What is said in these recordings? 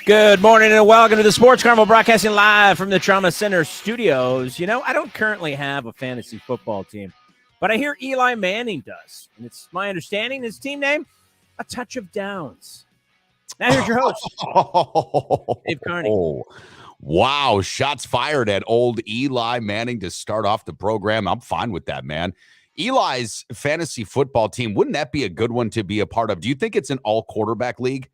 Good morning and welcome to the Sports Carnival, broadcasting live from the Trauma Center studios. You know, I don't currently have a fantasy football team, but I hear Eli Manning does. And it's my understanding his team name, A Touch of Downs. Now here's your host, Dave Carney. Oh, wow, shots fired at old Eli Manning to start off the program. I'm fine with that, man. Eli's fantasy football team, wouldn't that be a good one to be a part of? Do you think it's an all-quarterback league?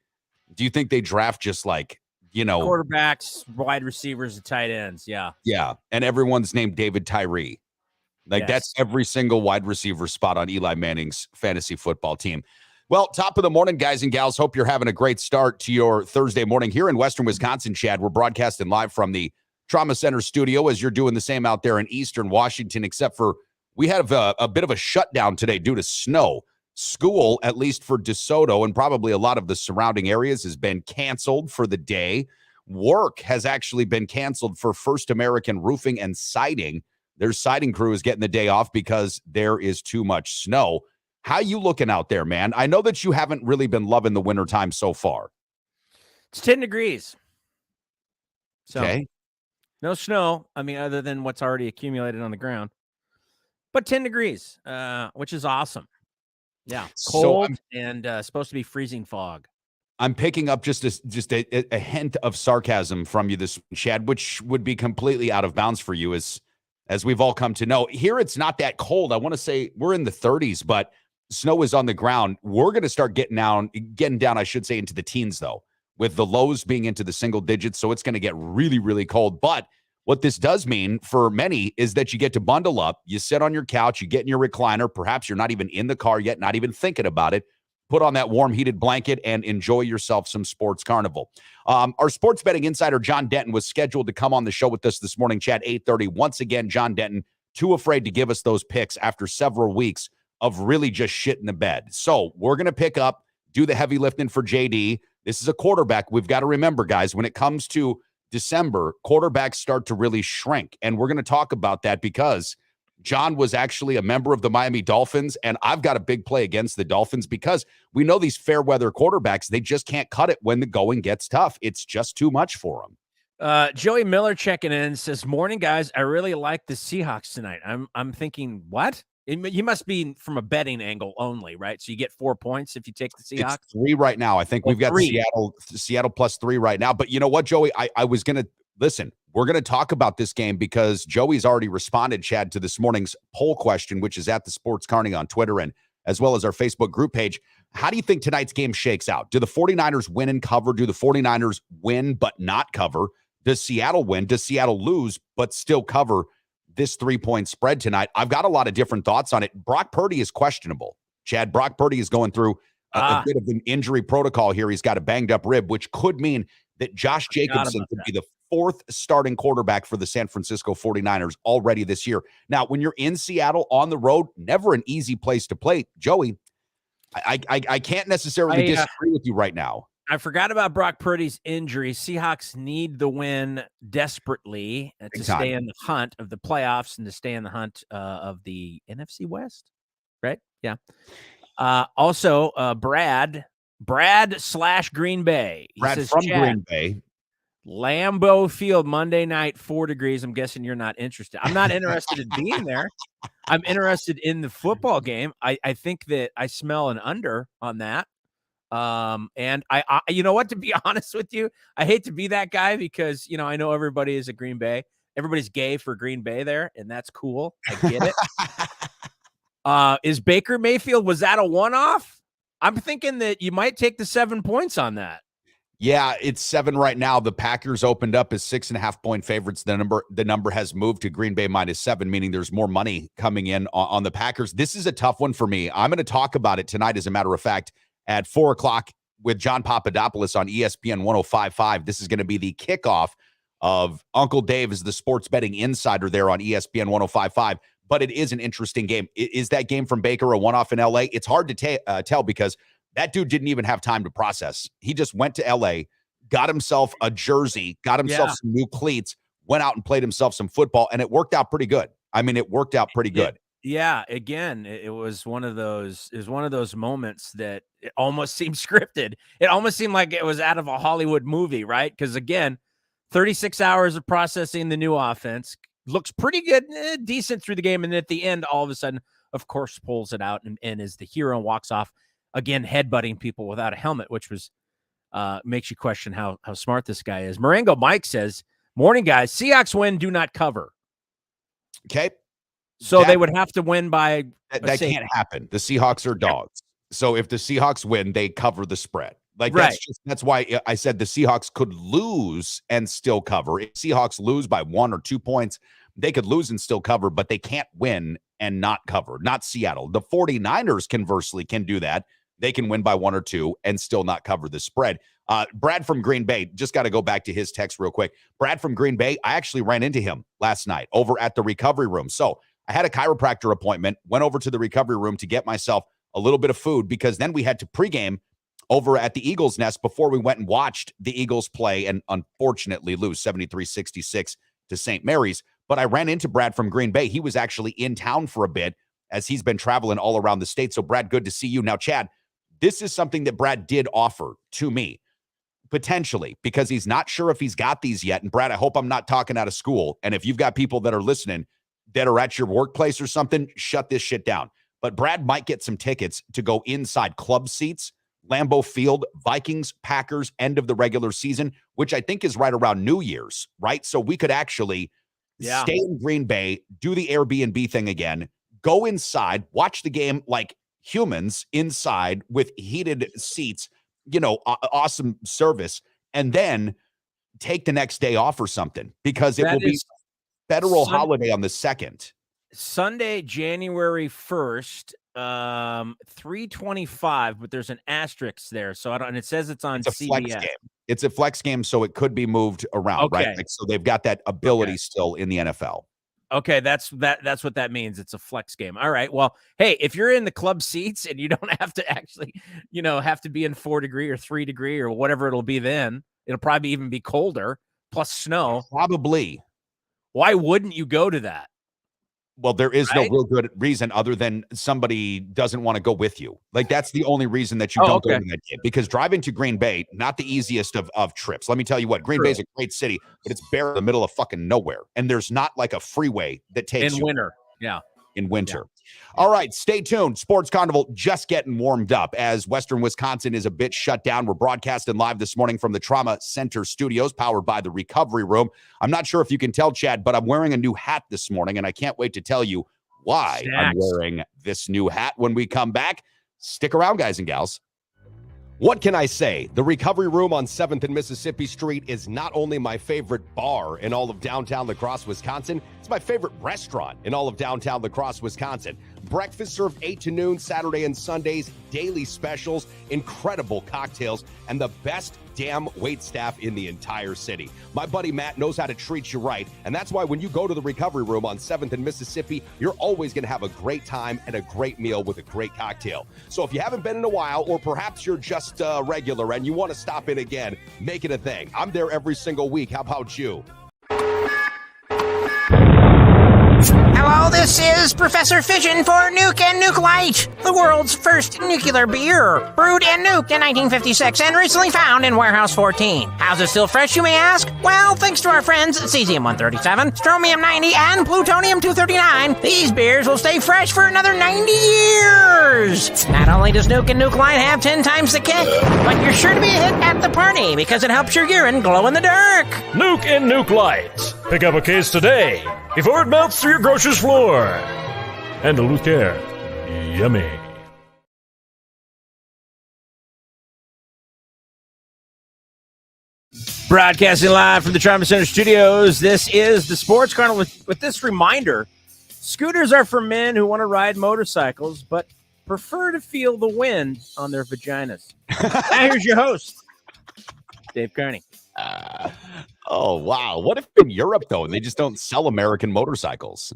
Do you think they draft just like, quarterbacks, wide receivers, and tight ends? Yeah. Yeah. And everyone's named David Tyree. Like, That's every single wide receiver spot on Eli Manning's fantasy football team. Well, top of the morning, guys and gals. Hope you're having a great start to your Thursday morning here in Western Wisconsin, Chad. We're broadcasting live from the Trauma Center studio as you're doing the same out there in Eastern Washington, except for we have a bit of a shutdown today due to snow. School, at least for DeSoto and probably a lot of the surrounding areas, has been canceled for the day. Work has actually been canceled for First American Roofing and Siding. Their siding crew is getting the day off because there is too much snow. How you looking out there, man? I know that you haven't really been loving the wintertime so far. It's 10 degrees. So, okay. No snow, other than what's already accumulated on the ground. But 10 degrees, which is awesome. Yeah, cold and supposed to be freezing fog. I'm picking up just a hint of sarcasm from you this, Chad, which would be completely out of bounds for you as we've all come to know. Here it's not that cold. I want to say we're in the 30s, but snow is on the ground. We're going to start getting down, I should say, into the teens, though, with the lows being into the single digits. So it's going to get really, really cold. But what this does mean for many is that you get to bundle up, you sit on your couch, you get in your recliner, perhaps you're not even in the car yet, not even thinking about it, put on that warm heated blanket and enjoy yourself some Sports Carnival. Our sports betting insider, Jon Denton, was scheduled to come on the show with us this morning, Chad, 8:30. Once again, Jon Denton, too afraid to give us those picks after several weeks of really just shit in the bed. So we're going to pick up, do the heavy lifting for JD. This is a quarterback. We've got to remember, guys, when it comes to December, quarterbacks start to really shrink. And we're going to talk about that because John was actually a member of the Miami Dolphins, and I've got a big play against the Dolphins because we know these fair weather quarterbacks, they just can't cut it when the going gets tough. It's just too much for them. Joey Miller checking in says, morning, guys. I really like the Seahawks tonight. I'm thinking, what? You must be from a betting angle only, right? So you get 4 points if you take the Seahawks? It's 3 right now. I think we've got Seattle plus 3 right now. But you know what, Joey? I was going to – listen, we're going to talk about this game because Joey's already responded, Chad, to this morning's poll question, which is at the Sports Carney on Twitter and as well as our Facebook group page. How do you think tonight's game shakes out? Do the 49ers win and cover? Do the 49ers win but not cover? Does Seattle win? Does Seattle lose but still cover this 3-point spread tonight? I've got a lot of different thoughts on it. Brock Purdy is questionable. Chad, Brock Purdy is going through a bit of an injury protocol here. He's got a banged up rib, which could mean that Josh Jacobson could be the 4th starting quarterback for the San Francisco 49ers already this year. Now, when you're in Seattle on the road, never an easy place to play. Joey, I can't necessarily disagree with you right now. I forgot about Brock Purdy's injury. Seahawks need the win desperately to stay in the hunt of the playoffs and to stay in the hunt of the NFC West, right? Yeah. Also, Brad / Green Bay. Brad says, from Green Bay. Lambeau Field, Monday night, 4 degrees. I'm guessing you're not interested. I'm not interested in being there. I'm interested in the football game. I think that I smell an under on that. And I you know what, to be honest with you, I hate to be that guy because, I know everybody is a Green Bay. Everybody's gay for Green Bay there, and that's cool. I get it. Is Baker Mayfield, was that a one-off? I'm thinking that you might take the 7 points on that. Yeah, it's 7 right now. The Packers opened up as 6.5-point favorites. The number has moved to Green Bay -7, meaning there's more money coming in on the Packers. This is a tough one for me. I'm going to talk about it tonight, as a matter of fact, at 4 o'clock with John Papadopoulos on ESPN 105.5. This is going to be the kickoff of Uncle Dave as the sports betting insider there on ESPN 105.5. But it is an interesting game. Is that game from Baker a one-off in L.A.? It's hard to tell because that dude didn't even have time to process. He just went to L.A., got himself a jersey, got himself some new cleats, went out and played himself some football, and it worked out pretty good. It worked out pretty good. Yeah, again, it was one of those. It was one of those moments that it almost seemed scripted. It almost seemed like it was out of a Hollywood movie, right? Because again, 36 hours of processing the new offense looks pretty good, decent through the game, and then at the end, all of a sudden, of course, pulls it out and is the hero and walks off again, headbutting people without a helmet, which was makes you question how smart this guy is. Marengo Mike says, "Morning, guys. Seahawks win, do not cover." Okay. So they would have to win by that can't happen. The Seahawks are dogs. So if the Seahawks win, they cover the spread. Like that's why I said the Seahawks could lose and still cover. If Seahawks lose by 1 or 2 points, they could lose and still cover, but they can't win and not cover. Not Seattle. The 49ers conversely can do that. They can win by 1 or 2 and still not cover the spread. Brad from Green Bay, just got to go back to his text real quick. Brad from Green Bay, I actually ran into him last night over at the recovery room. So I had a chiropractor appointment, went over to the recovery room to get myself a little bit of food because then we had to pregame over at the Eagles Nest before we went and watched the Eagles play and unfortunately lose 73-66 to St. Mary's. But I ran into Brad from Green Bay. He was actually in town for a bit as he's been traveling all around the state. So Brad, good to see you. Now, Chad, this is something that Brad did offer to me, potentially, because he's not sure if he's got these yet. And Brad, I hope I'm not talking out of school. And if you've got people that are listening that are at your workplace or something, shut this shit down. But Brad might get some tickets to go inside club seats, Lambeau Field, Vikings, Packers, end of the regular season, which I think is right around New Year's, right? So we could actually stay in Green Bay, do the Airbnb thing again, go inside, watch the game like humans inside with heated seats, awesome service, and then take the next day off or something because it will be federal holiday on the 2nd. Sunday, January 1st, 3:25, but there's an asterisk there. So and it says it's on CBS. Flex game. It's a flex game, so it could be moved around, right? Like, so they've got that ability still in the NFL. Okay, that's what that means. It's a flex game. All right. Well, hey, if you're in the club seats and you don't have to actually, have to be in 4 degree or 3 degree or whatever it'll be then, it'll probably even be colder plus snow. Probably. Why wouldn't you go to that? Well, there is no real good reason other than somebody doesn't want to go with you. Like, that's the only reason that you don't go to that game. Because driving to Green Bay, not the easiest of trips. Let me tell you what, Green Bay is a great city, but it's bare in the middle of fucking nowhere. And there's not like a freeway that takes in winter. Yeah. In winter. All right, stay tuned. Sports Carnival just getting warmed up as Western Wisconsin is a bit shut down. We're broadcasting live this morning from the Trauma Center Studios, powered by the Recovery Room. I'm not sure if you can tell, Chad, but I'm wearing a new hat this morning, and I can't wait to tell you why I'm wearing this new hat when we come back. Stick around, guys and gals. What can I say? The Recovery Room on 7th and Mississippi Street is not only my favorite bar in all of downtown La Crosse, Wisconsin, it's my favorite restaurant in all of downtown La Crosse, Wisconsin. Breakfast served 8 to noon, Saturday and Sundays, daily specials, incredible cocktails, and the best damn wait staff in the entire city. My buddy Matt knows how to treat you right, and that's why when you go to the Recovery Room on 7th and Mississippi, you're always going to have a great time and a great meal with a great cocktail. So if you haven't been in a while, or perhaps you're just regular and you want to stop in again, make it a thing. I'm there every single week. How about you? Hello, this is Professor Fission for Nuke and Nuke Light, the world's first nuclear beer. Brewed and nuked in 1956 and recently found in Warehouse 14. How's it still fresh, you may ask? Well, thanks to our friends at Cesium-137, Stromium-90, and Plutonium-239, these beers will stay fresh for another 90 years. Not only does Nuke and Nuke Light have 10 times the kick, but you're sure to be a hit at the party because it helps your urine glow in the dark. Nuke and Nuke Light. Pick up a case today before it melts through your grocer's floor. Handle with care. Yummy. Broadcasting live from the Trauma Center Studios, this is the Sports Carnival with this reminder. Scooters are for men who want to ride motorcycles, but prefer to feel the wind on their vaginas. Now here's your host, Dave Carney. Oh, wow. What if in Europe, though, and they just don't sell American motorcycles?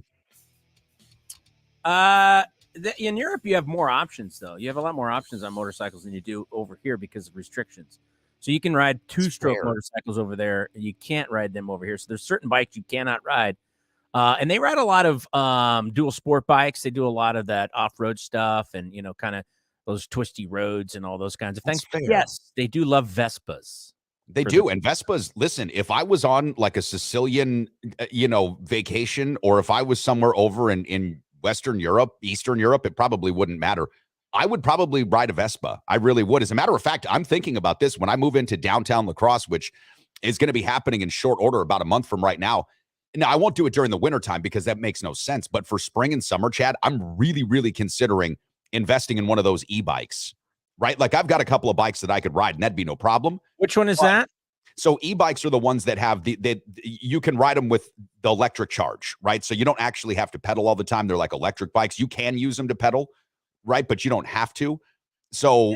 In Europe, you have more options, though. You have a lot more options on motorcycles than you do over here because of restrictions. So you can ride 2-stroke motorcycles over there, and you can't ride them over here. So there's certain bikes you cannot ride. And they ride a lot of dual sport bikes. They do a lot of that off-road stuff and, kind of those twisty roads and all those kinds of things. Fair. Yes, they do love Vespas. They do. And Vespas, listen, if I was on like a Sicilian, vacation, or if I was somewhere over in Western Europe, Eastern Europe, it probably wouldn't matter. I would probably ride a Vespa. I really would. As a matter of fact, I'm thinking about this when I move into downtown La Crosse, which is going to be happening in short order about a month from right now. Now, I won't do it during the wintertime because that makes no sense. But for spring and summer, Chad, I'm really, really considering investing in one of those e-bikes, right? Like I've got a couple of bikes that I could ride and that'd be no problem. Which one is that? So e-bikes are the ones that have you can ride them with the electric charge, right? So you don't actually have to pedal all the time. They're like electric bikes. You can use them to pedal, right? But you don't have to. So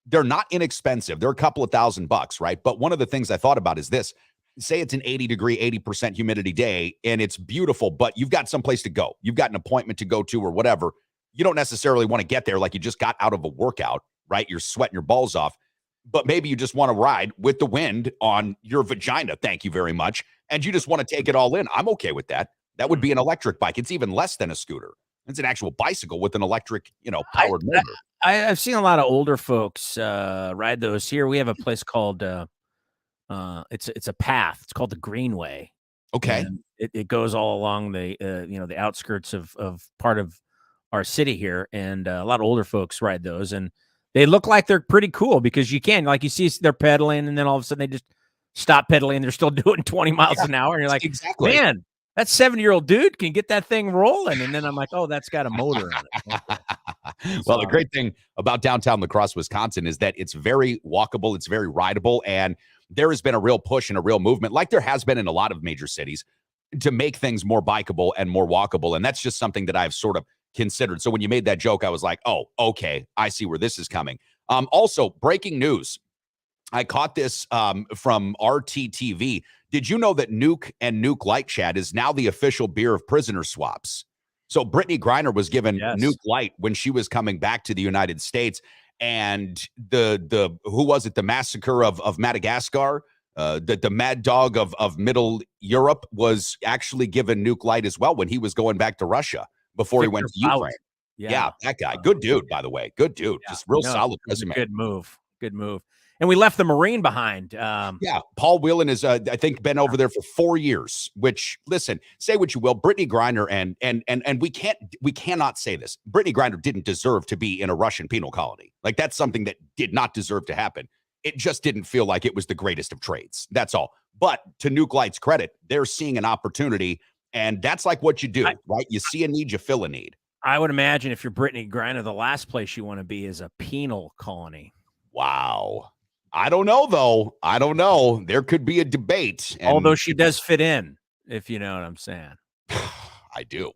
they're not inexpensive. They're a couple of $1,000, right? But one of the things I thought about is this. Say it's an 80-degree, 80% humidity day, and it's beautiful, but you've got someplace to go. You've got an appointment to go to or whatever. You don't necessarily want to get there like you just got out of a workout, right? You're sweating your balls off. But maybe you just want to ride with the wind on your vagina. Thank you very much. And you just want to take it all in. I'm okay with that. That would be an electric bike. It's even less than a scooter. It's an actual bicycle with an electric, powered motor. I've seen a lot of older folks ride those here. We have a place called it's a path. It's called the Greenway. Okay. It goes all along the the outskirts of part of our city here, and a lot of older folks ride those, and they look like they're pretty cool because you see they're pedaling, and then all of a sudden they just stop pedaling. They're still doing 20 miles an hour, and you're like, exactly, man, that 70-year-old dude can get that thing rolling. And then I'm like, oh, that's got a motor on it. Well, the great thing about downtown La Crosse, Wisconsin, is that it's very walkable, it's very rideable, and there has been a real push and a real movement, like there has been in a lot of major cities, to make things more bikeable and more walkable. And that's just something that I've sort of considered. So when you made that joke, I was like, oh, okay, I see where this is coming. Also, breaking news. I caught this from RTTV. Did you know that Nuke and Nuke Light, Chad, is now the official beer of prisoner swaps? So Brittany Griner was given Nuke Light when she was coming back to the United States. And the who was it? The massacre of Madagascar, the mad dog of Middle Europe was actually given Nuke Light as well when he was going back to Russia before he went to Ukraine. Yeah, that guy. Good dude, by the way. Good dude. Yeah. Just real solid resume. Good move. And we left the Marine behind. Paul Whelan is, I think, been over there for 4 years, which, listen, say what you will, Brittany Griner, and we cannot say this. Brittany Griner didn't deserve to be in a Russian penal colony. Like, that's something that did not deserve to happen. It just didn't feel like it was the greatest of trades. That's all. But to Nuke Light's credit, they're seeing an opportunity, and that's like what you do, right? You see a need, you fill a need. I would imagine if you're Brittany Griner, the last place you want to be is a penal colony. Wow. I don't know, though. I don't know. There could be a debate. Although she does fit in, if you know what I'm saying. I do.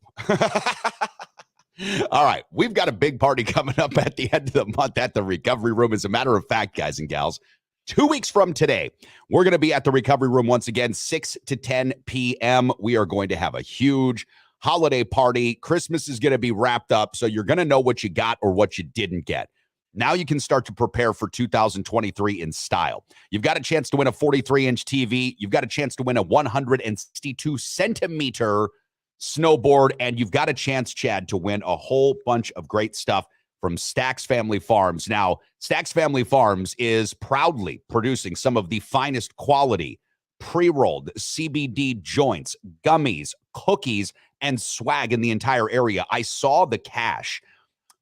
All right. We've got a big party coming up at the end of the month at the Recovery Room. As a matter of fact, guys and gals, 2 weeks from today, we're going to be at the Recovery Room once again, 6 to 10 p.m. We are going to have a huge holiday party. Christmas is going to be wrapped up, so you're going to know what you got or what you didn't get. Now you can start to prepare for 2023 in style. You've got a chance to win a 43-inch TV. You've got a chance to win a 162-centimeter snowboard. And you've got a chance, Chad, to win a whole bunch of great stuff from Stack's Family Farms. Now, Stack's Family Farms is proudly producing some of the finest quality pre-rolled CBD joints, gummies, cookies, and swag in the entire area. I saw the cache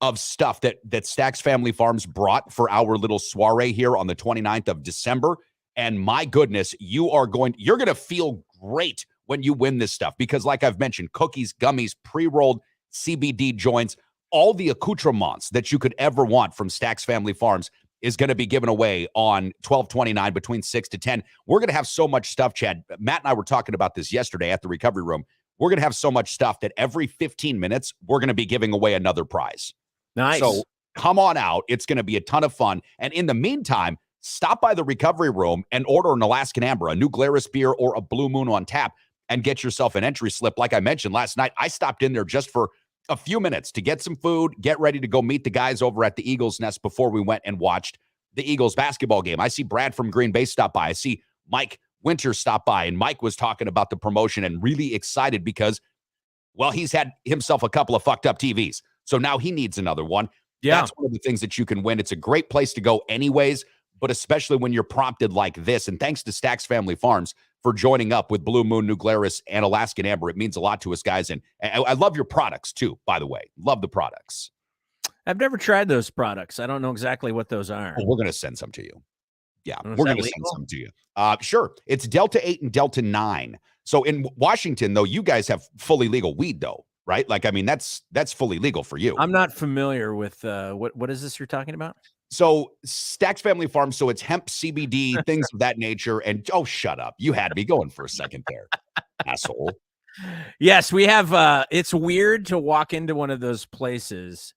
of stuff that Stack's Family Farms brought for our little soiree here on the 29th of December. And my goodness, you're going to feel great when you win this stuff because, like I've mentioned, cookies, gummies, pre-rolled CBD joints, all the accoutrements that you could ever want from Stack's Family Farms is going to be given away on 12/29 between 6 to 10. We're going to have so much stuff, Chad. Matt and I were talking about this yesterday at the Recovery Room. We're going to have so much stuff that every 15 minutes, we're going to be giving away another prize. Nice. So come on out. It's going to be a ton of fun. And in the meantime, stop by the Recovery Room and order an Alaskan Amber, a New Glarus beer, or a Blue Moon on tap and get yourself an entry slip. Like I mentioned last night, I stopped in there just for a few minutes to get some food, get ready to go meet the guys over at the Eagles Nest before we went and watched the Eagles basketball game. I see Brad from Green Bay stop by. I see Mike Winter stop by, and Mike was talking about the promotion and really excited because Well, he's had himself a couple of fucked up TVs. So now he needs another one. Yeah. That's one of the things that you can win. It's a great place to go anyways, but especially when you're prompted like this. And thanks to Stacks Family Farms for joining up with Blue Moon, New Glarus, and Alaskan Amber. It means a lot to us, guys. And I love your products too, by the way. Love the products. I've never tried those products. I don't know exactly what those are. Well, we're going to send some to you. Yeah, Is we're that going to send legal? some to you. Sure. It's Delta 8 and Delta 9. So in Washington, though, you guys have fully legal weed, though, right? Like, I mean, that's fully legal for you. I'm not familiar with what is this you're talking about? So Stacks Family Farms, so it's hemp, CBD, things of that nature. And oh, shut up. You had me going for a second there, asshole. Yes, we have. It's weird to walk into one of those places,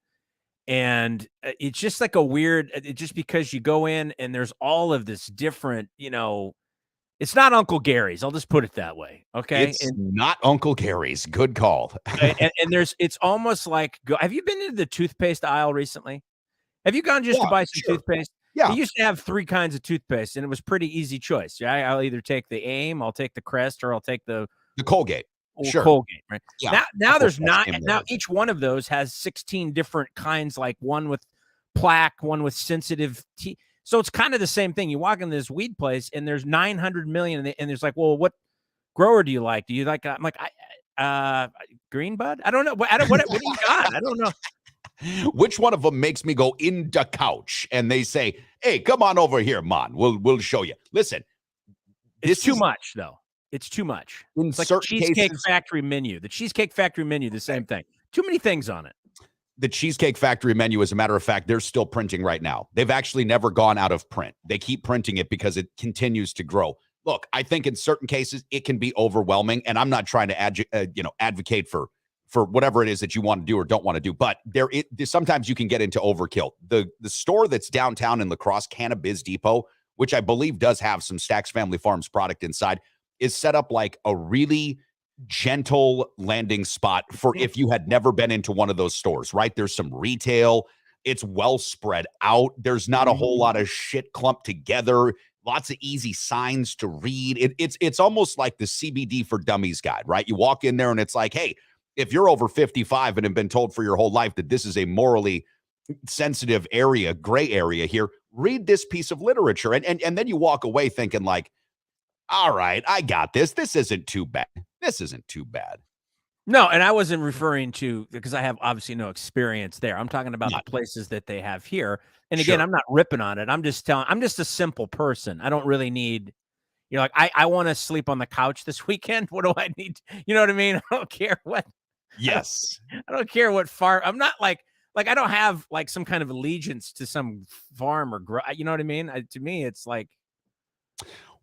and it's just like a weird. Just because you go in and there's all of this different, it's not Uncle Gary's. I'll just put it that way. Okay, It's not Uncle Gary's. Good call. and it's almost like. Have you been into the toothpaste aisle recently? Have you gone just to buy some toothpaste? Yeah. They used to have 3 kinds of toothpaste, and it was pretty easy choice. Yeah, I'll either take the AIM, I'll take the Crest, or I'll take the Colgate. Sure. Colgate, right? Yeah. Now there's not. Now each one of those has 16 different kinds, like one with plaque, one with sensitive teeth. So it's kind of the same thing. You walk in this weed place, and there's 900 million, and there's like, well, what grower do you like? Do you like? I'm like, green bud. I don't know. What do you got? I don't know. Which one of them makes me go in the couch and they say, "Hey, come on over here, man. We'll show you." Listen, it's too much, though. It's too much. It's like the Cheesecake Factory menu. The Cheesecake Factory menu, the same thing. Too many things on it. The Cheesecake Factory menu, as a matter of fact, they're still printing right now. They've actually never gone out of print. They keep printing it because it continues to grow. Look, I think in certain cases it can be overwhelming, and I'm not trying to advocate for whatever it is that you want to do or don't want to do. But sometimes you can get into overkill. The store that's downtown in La Crosse, Cannabis Depot, which I believe does have some Stacks Family Farms product inside, is set up like a really gentle landing spot for if you had never been into one of those stores, right? There's some retail. It's well spread out. There's not a whole lot of shit clumped together. Lots of easy signs to read. It's almost like the CBD for Dummies guide, right? You walk in there and it's like, hey, if you're over 55 and have been told for your whole life that this is a morally sensitive area, gray area here, read this piece of literature. And then you walk away thinking like, all right, I got this. This isn't too bad. This isn't too bad. No, and I wasn't referring to, because I have obviously no experience there. I'm talking about the places that they have here. And again, I'm not ripping on it. I'm just a simple person. I don't really need, like I want to sleep on the couch this weekend. What do I need? You know what I mean? I don't care what. Yes. I don't care what farm. I'm not like I don't have like some kind of allegiance to some farm or grow. You know what I mean? To me, it's like.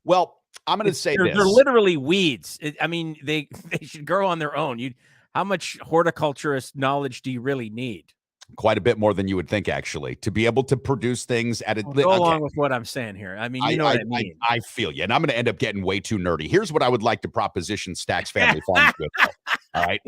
Well, I'm going to say this. They're literally weeds. I mean, they should grow on their own. How much horticulturist knowledge do you really need? Quite a bit more than you would think, actually, to be able to produce things at a. Go along with what I'm saying here. I mean, you know what I mean. I feel you, and I'm going to end up getting way too nerdy. Here's what I would like to proposition Stacks Family Farms with. All right,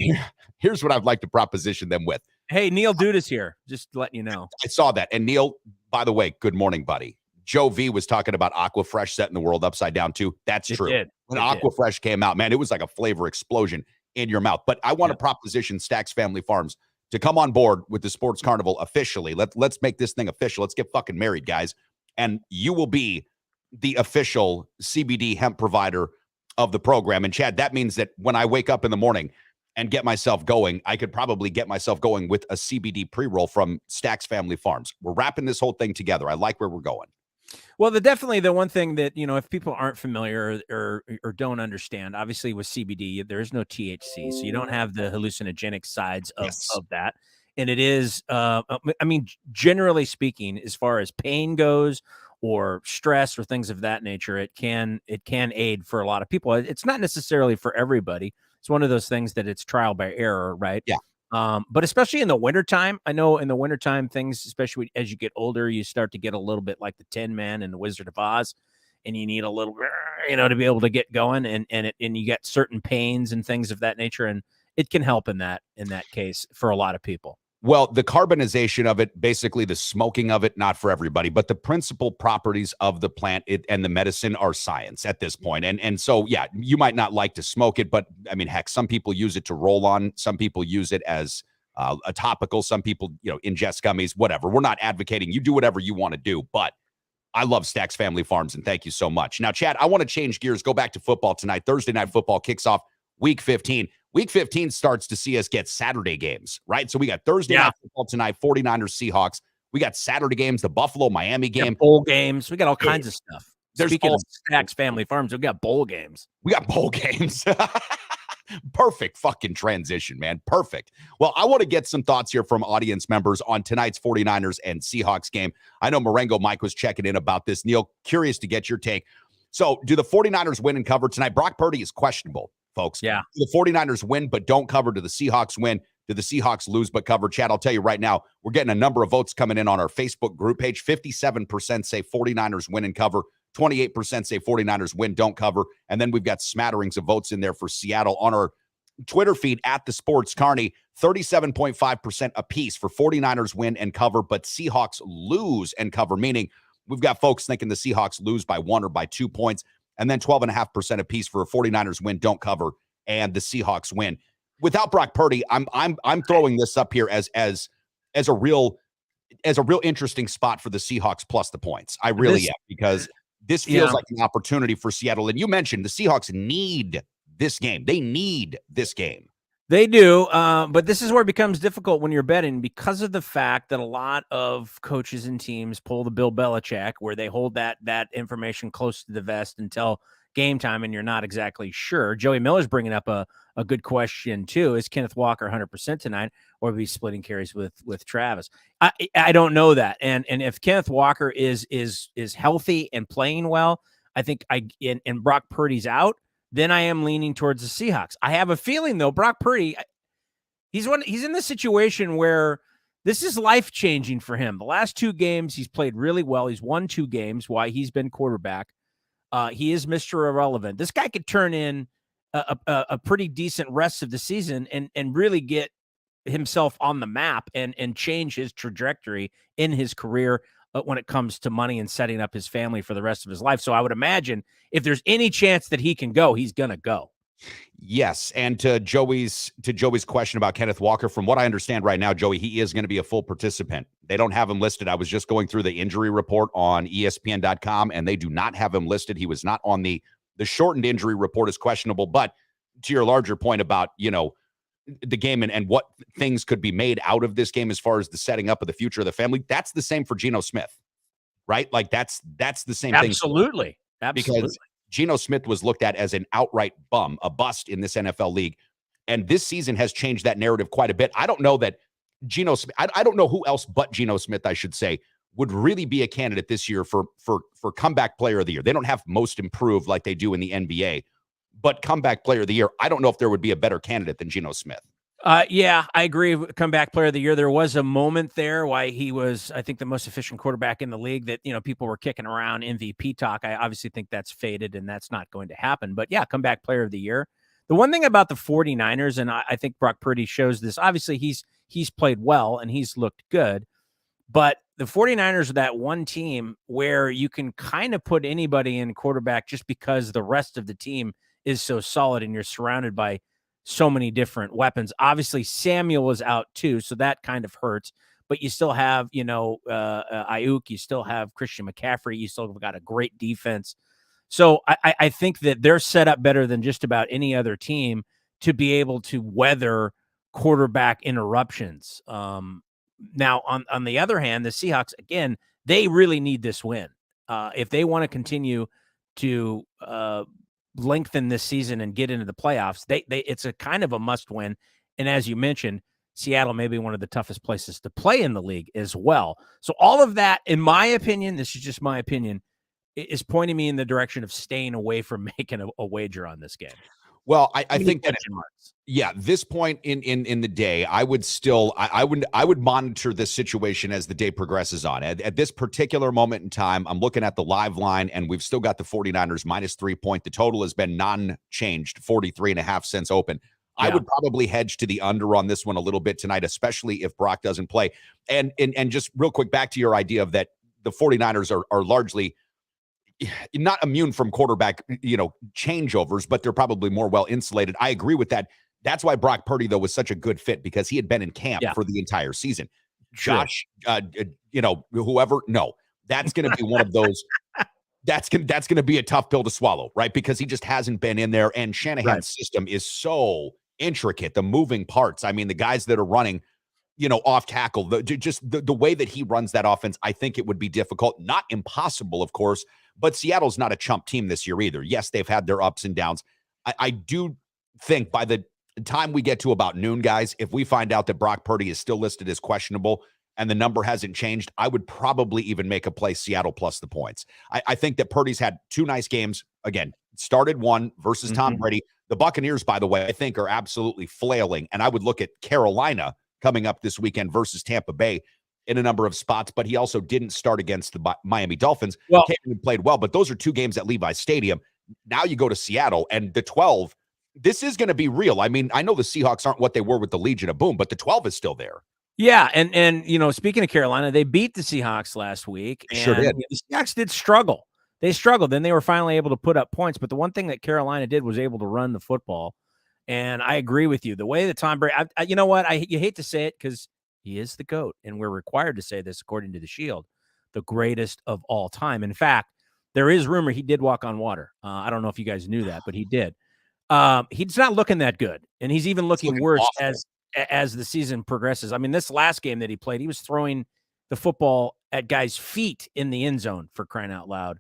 here's what I'd like to proposition them with. Hey, Neil Duda's here. Just letting you know. I saw that, and Neil, by the way, good morning, buddy. Joe V was talking about Aquafresh setting the world upside down too. That's true. When Aquafresh came out, man, it was like a flavor explosion in your mouth. But I want to proposition Stacks Family Farms to come on board with the Sports Carnival officially. Let's make this thing official. Let's get fucking married, guys. And you will be the official CBD hemp provider of the program. And Chad, that means that when I wake up in the morning and get myself going, I could probably get myself going with a CBD pre-roll from Stacks Family Farms. We're wrapping this whole thing together. I like where we're going. Well, definitely the one thing that, if people aren't familiar or don't understand, obviously with CBD, there is no THC. So you don't have the hallucinogenic sides of that. And it is, generally speaking, as far as pain goes or stress or things of that nature, it can aid for a lot of people. It's not necessarily for everybody. It's one of those things that it's trial by error, right? Yeah. But especially in the wintertime, I know in the wintertime, things, especially as you get older, you start to get a little bit like the Tin Man and the Wizard of Oz, and you need a little, to be able to get going, and you get certain pains and things of that nature, and it can help in that case for a lot of people. Well, the carbonization of it, basically the smoking of it, not for everybody, but the principal properties of the plant and the medicine are science at this point. And so, yeah, you might not like to smoke it, but I mean, heck, some people use it to roll on. Some people use it as a topical. Some people, ingest gummies, whatever. We're not advocating. You do whatever you want to do, but I love Stacks Family Farms, and thank you so much. Now, Chad, I want to change gears, go back to football tonight. Thursday Night Football kicks off Week 15. Week 15 starts to see us get Saturday games, right? So we got Thursday Night Football tonight, 49ers, Seahawks. We got Saturday games, the Buffalo-Miami game. Bowl games. We got all kinds of stuff. There's Speaking of Stacks Family Farms, we got bowl games. We got bowl games. Perfect fucking transition, man. Perfect. Well, I want to get some thoughts here from audience members on tonight's 49ers and Seahawks game. I know Marengo Mike was checking in about this. Neil, curious to get your take. So do the 49ers win and cover tonight? Brock Purdy is questionable, folks. Yeah. Do the 49ers win but don't cover? Do the Seahawks win? Do the Seahawks lose but cover? Chad, I'll tell you right now, we're getting a number of votes coming in on our Facebook group page. 57% say 49ers win and cover. 28% say 49ers win, don't cover. And then we've got smatterings of votes in there for Seattle on our Twitter feed at the Sports Carney. 37.5% apiece for 49ers win and cover, but Seahawks lose and cover, meaning we've got folks thinking the Seahawks lose by 1 or by 2 points, and then 12.5% apiece for a 49ers win, don't cover, and the Seahawks win. Without Brock Purdy, I'm throwing this up here as a real interesting spot for the Seahawks plus the points. I really am, because this feels like an opportunity for Seattle. And you mentioned the Seahawks need this game. They need this game. They do, but this is where it becomes difficult when you're betting, because of the fact that a lot of coaches and teams pull the Bill Belichick, where they hold that information close to the vest until game time, and you're not exactly sure. Joey Miller's bringing up a good question too. Is Kenneth Walker 100% tonight, or be splitting carries with Travis? I don't know that. And if Kenneth Walker is healthy and playing well, I think and Brock Purdy's out, then I am leaning towards the Seahawks. I have a feeling though, Brock Purdy, he's in this situation where this is life-changing for him. The last 2 games he's played really well. He's won 2 games while he's been quarterback. He is Mr. Irrelevant. This guy could turn in a pretty decent rest of the season and really get himself on the map and change his trajectory in his career when it comes to money and setting up his family for the rest of his life. So I would imagine if there's any chance that he can go, he's going to go. Yes, and to Joey's question about Kenneth Walker, from what I understand right now, Joey, he is going to be a full participant. They don't have him listed. I was just going through the injury report on ESPN.com, and they do not have him listed. He was not on the shortened injury report as questionable. But to your larger point about, the game and what things could be made out of this game as far as the setting up of the future of the family, that's the same for Geno Smith, right? Like that's the same thing. Absolutely. Because Geno Smith was looked at as an outright bum, a bust in this NFL league. And this season has changed that narrative quite a bit. I don't know that Geno Smith, I don't know who else but Geno Smith, I should say, would really be a candidate this year for comeback player of the year. They don't have most improved like they do in the NBA, but comeback player of the year, I don't know if there would be a better candidate than Geno Smith. Yeah, I agree. Comeback player of the year. There was a moment there why he was, I think, the most efficient quarterback in the league that, people were kicking around MVP talk. I obviously think that's faded and that's not going to happen. But yeah, comeback player of the year. The one thing about the 49ers, and I think Brock Purdy shows this, obviously he's played well and he's looked good, but the 49ers are that one team where you can kind of put anybody in quarterback just because the rest of the team is so solid and you're surrounded by so many different weapons. Obviously, Samuel is out too, so that kind of hurts. But you still have, Ayuk. You still have Christian McCaffrey. You still have got a great defense. So I think that they're set up better than just about any other team to be able to weather quarterback interruptions. Now, on the other hand, the Seahawks, again, they really need this win. If they want to continue to lengthen this season and get into the playoffs, it's a kind of a must win. And as you mentioned, Seattle may be one of the toughest places to play in the league as well. So all of that, in my opinion, this is just my opinion, is pointing me in the direction of staying away from making a wager on this game. Well, I think that, this point in the day, I would still, I would monitor this situation as the day progresses on. At this particular moment in time, I'm looking at the live line, and we've still got the 49ers -3 point. The total has been non-changed, 43.5 since open. I would probably hedge to the under on this one a little bit tonight, especially if Brock doesn't play. And just real quick, back to your idea of that the 49ers are largely not immune from quarterback, changeovers, but they're probably more well insulated. I agree with that. That's why Brock Purdy, though, was such a good fit, because he had been in camp for the entire season. Josh, whoever, no, that's going to be one of those. That's going to be a tough pill to swallow, right? Because he just hasn't been in there, and Shanahan's system is so intricate. The moving parts. I mean, the guys that are running, off tackle, the way that he runs that offense, I think it would be difficult, not impossible, of course. But Seattle's not a chump team this year either. Yes, they've had their ups and downs. I do think by the time we get to about noon, guys, if we find out that Brock Purdy is still listed as questionable and the number hasn't changed, I would probably even make a play Seattle plus the points. I think that Purdy's had 2 nice games. Again, started one versus Tom Brady. The Buccaneers, by the way, I think are absolutely flailing. And I would look at Carolina coming up this weekend versus Tampa Bay in a number of spots, but he also didn't start against the Miami Dolphins. Well, played well, but those are 2 games at Levi's Stadium. Now you go to Seattle, and the 12, this is going to be real. I mean, I know the Seahawks aren't what they were with the Legion of Boom, but the 12 is still there. Yeah, and speaking of Carolina, they beat the Seahawks last week. And sure did. The Seahawks did struggle. They struggled. Then they were finally able to put up points. But the one thing that Carolina did was able to run the football. And I agree with you. The way that Tom Brady, you know what? You hate to say it because he is the GOAT, and we're required to say this according to the Shield, the greatest of all time. In fact, there is rumor he did walk on water. I don't know if you guys knew that, but he did. He's not looking that good, and he's even looking worse awful as the season progresses. I mean, this last game that he played, he was throwing the football at guys' feet in the end zone, for crying out loud.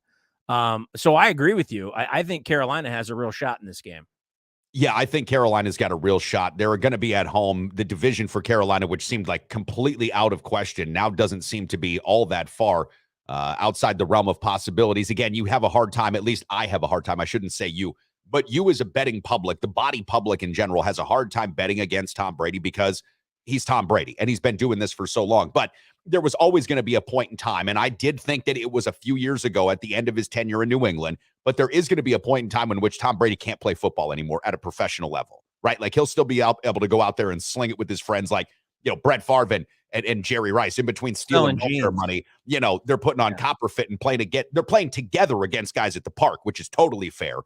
So I agree with you. I think Carolina has a real shot in this game. Yeah, I think Carolina's got a real shot. They're going to be at home. The division for Carolina, which seemed like completely out of question, now doesn't seem to be all that far outside the realm of possibilities. Again, you have a hard time, at least I have a hard time. I shouldn't say you, but you as a betting public, the body public in general, has a hard time betting against Tom Brady because he's Tom Brady, and he's been doing this for so long. But there was always going to be a point in time, and I did think that it was a few years ago at the end of his tenure in New England, but there is going to be a point in time in which Tom Brady can't play football anymore at a professional level, right? Like, he'll still be able to go out there and sling it with his friends like, Brett Favre and Jerry Rice, in between stealing their money. They're putting on copper fit and they're playing together against guys at the park, which is totally fair.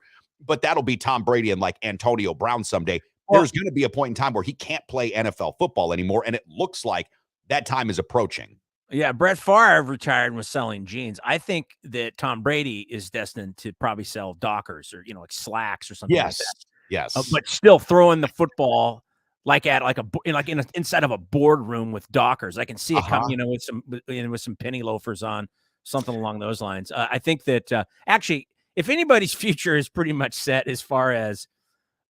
But that'll be Tom Brady and like Antonio Brown someday. There's going to be a point in time where he can't play NFL football anymore, and it looks like that time is approaching. Yeah, Brett Favre retired and was selling jeans. I think that Tom Brady is destined to probably sell Dockers or like slacks or something like that. Yes. But still throwing the football inside of a boardroom with Dockers. I can see it coming, with some penny loafers on, something along those lines. I think that actually, if anybody's future is pretty much set as far as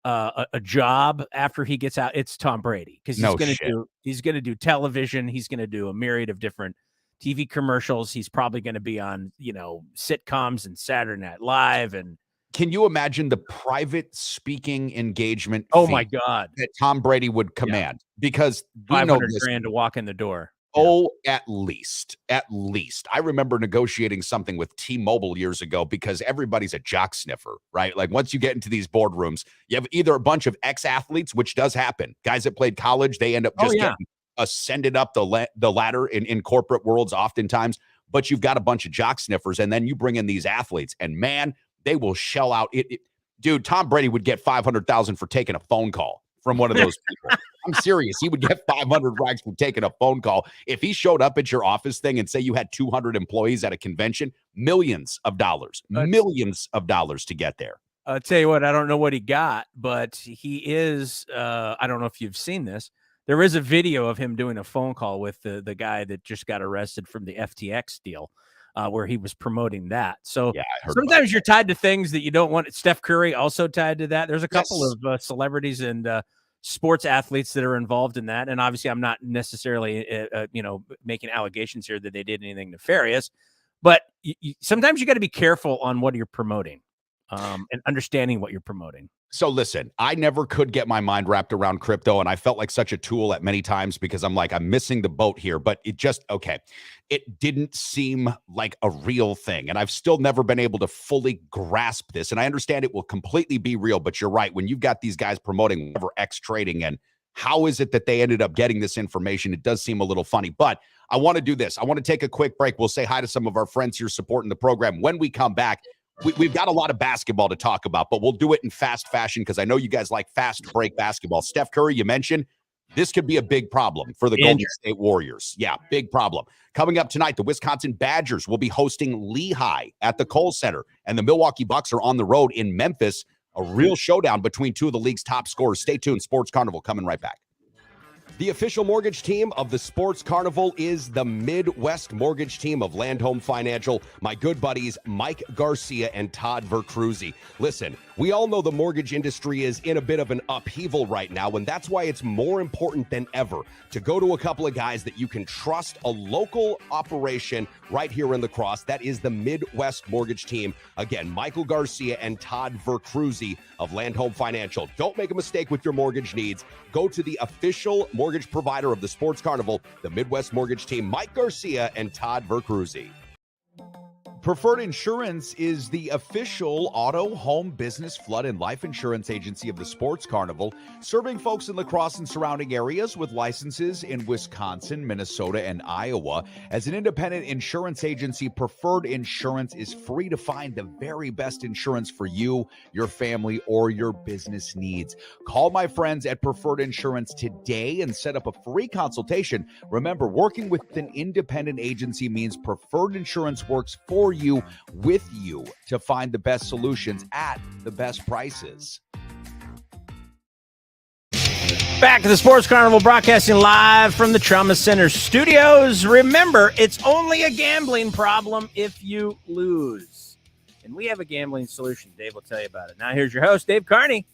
a job after he gets out, it's Tom Brady, because he's going to do television. He's going to do a myriad of different TV commercials. He's probably going to be on, sitcoms and Saturday Night Live. And can you imagine the private speaking engagement? Oh my God, that Tom Brady would command, because $500,000 to walk in the door. Oh, at least. I remember negotiating something with T-Mobile years ago because everybody's a jock sniffer, right? Like, once you get into these boardrooms, you have either a bunch of ex-athletes, which does happen. Guys that played college, they end up just getting ascended up the ladder in corporate worlds oftentimes. But you've got a bunch of jock sniffers, and then you bring in these athletes, and man, they will shell out. Dude, Tom Brady would get $500,000 for taking a phone call from one of those people. I'm serious. He would get 500 rags for taking a phone call. If he showed up at your office thing and say you had 200 employees at a convention, millions of dollars to get there. I'll tell you what, I don't know what he got, but he is, I don't know if you've seen this. There is a video of him doing a phone call with the guy that just got arrested from the FTX deal, where he was promoting that. So sometimes you're tied to things that you don't want. Steph Curry also tied to that. There's a couple of celebrities and sports athletes that are involved in that. And obviously I'm not necessarily, making allegations here that they did anything nefarious, but sometimes you got to be careful on what you're promoting. and understanding what you're promoting. So listen, I never could get my mind wrapped around crypto, and I felt like such a tool at many times because I'm like, I'm missing the boat here, but it didn't seem like a real thing, and I've still never been able to fully grasp this, and I understand it will completely be real, but you're right, when you've got these guys promoting whatever X trading, and how is it that they ended up getting this information? It does seem a little funny, but I want to do this. I want to take a quick break. We'll say hi to some of our friends here supporting the program. When we come back, we've got a lot of basketball to talk about, but we'll do it in fast fashion because I know you guys like fast break basketball. Steph Curry, you mentioned, this could be a big problem for the Golden State Warriors. Yeah, big problem. Coming up tonight, the Wisconsin Badgers will be hosting Lehigh at the Kohl Center, and the Milwaukee Bucks are on the road in Memphis. A real showdown between two of the league's top scorers. Stay tuned. Sports Carnival coming right back. The official mortgage team of the Sports Carnival is the Midwest Mortgage Team of Land Home Financial, my good buddies Mike Garcia and Todd Vercruzzi. Listen, we all know the mortgage industry is in a bit of an upheaval right now, and that's why it's more important than ever to go to a couple of guys that you can trust, a local operation right here in La Crosse. That is the Midwest Mortgage Team. Again, Michael Garcia and Todd Vercruzzi of Land Home Financial. Don't make a mistake with your mortgage needs. Go to the official mortgage provider of the Sports Carnival, the Midwest Mortgage Team, Mike Garcia and Todd Vercruzzi. Preferred Insurance is the official auto, home, business, flood, and life insurance agency of the Sports Carnival, serving folks in La Crosse and surrounding areas with licenses in Wisconsin, Minnesota, and Iowa. As an independent insurance agency, Preferred Insurance is free to find the very best insurance for you, your family, or your business needs. Call my friends at Preferred Insurance today and set up a free consultation. Remember, working with an independent agency means Preferred Insurance works for you, with you, to find the best solutions at the best prices. Back to the Sports Carnival, broadcasting live from the Trauma Center studios. Remember, it's only a gambling problem if you lose. And we have a gambling solution. Dave will tell you about it. Now here's your host, Dave Carney.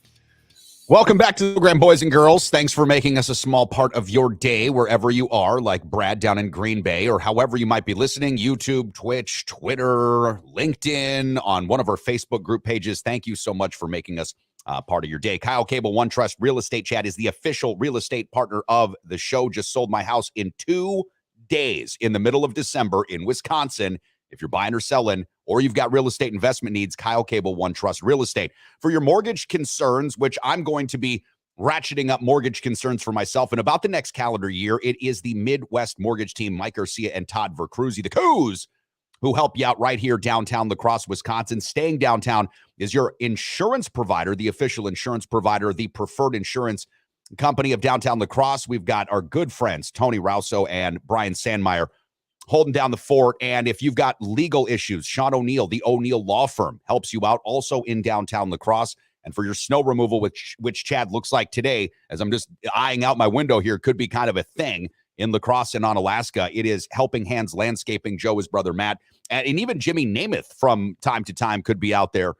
Welcome back to the program, boys and girls. Thanks for making us a small part of your day wherever you are, like Brad down in Green Bay, or however you might be listening, YouTube, Twitch, Twitter, LinkedIn, on one of our Facebook group pages. Thank you so much for making us part of your day. Kyle Cable, One Trust Real Estate Chat, is the official real estate partner of the show. Just sold my house in 2 days in the middle of December in Wisconsin. If you're buying or selling, or you've got real estate investment needs, Kyle Cable, One Trust Real Estate. For your mortgage concerns, which I'm going to be ratcheting up mortgage concerns for myself in about the next calendar year, it is the Midwest Mortgage Team, Mike Garcia and Todd Vercruzzi, the Coos, who help you out right here downtown La Crosse, Wisconsin. Staying downtown is your insurance provider, the official insurance provider, the Preferred Insurance Company of downtown La Crosse. We've got our good friends, Tony Rousso and Brian Sandmeyer, holding down the fort. And if you've got legal issues, Sean O'Neill, the O'Neill Law Firm, helps you out, also in downtown La Crosse. And for your snow removal, which Chad looks like today, as I'm just eyeing out my window here, could be kind of a thing in La Crosse and on Alaska, it is Helping Hands Landscaping, Joe, his brother Matt, and even Jimmy Namath from time to time could be out there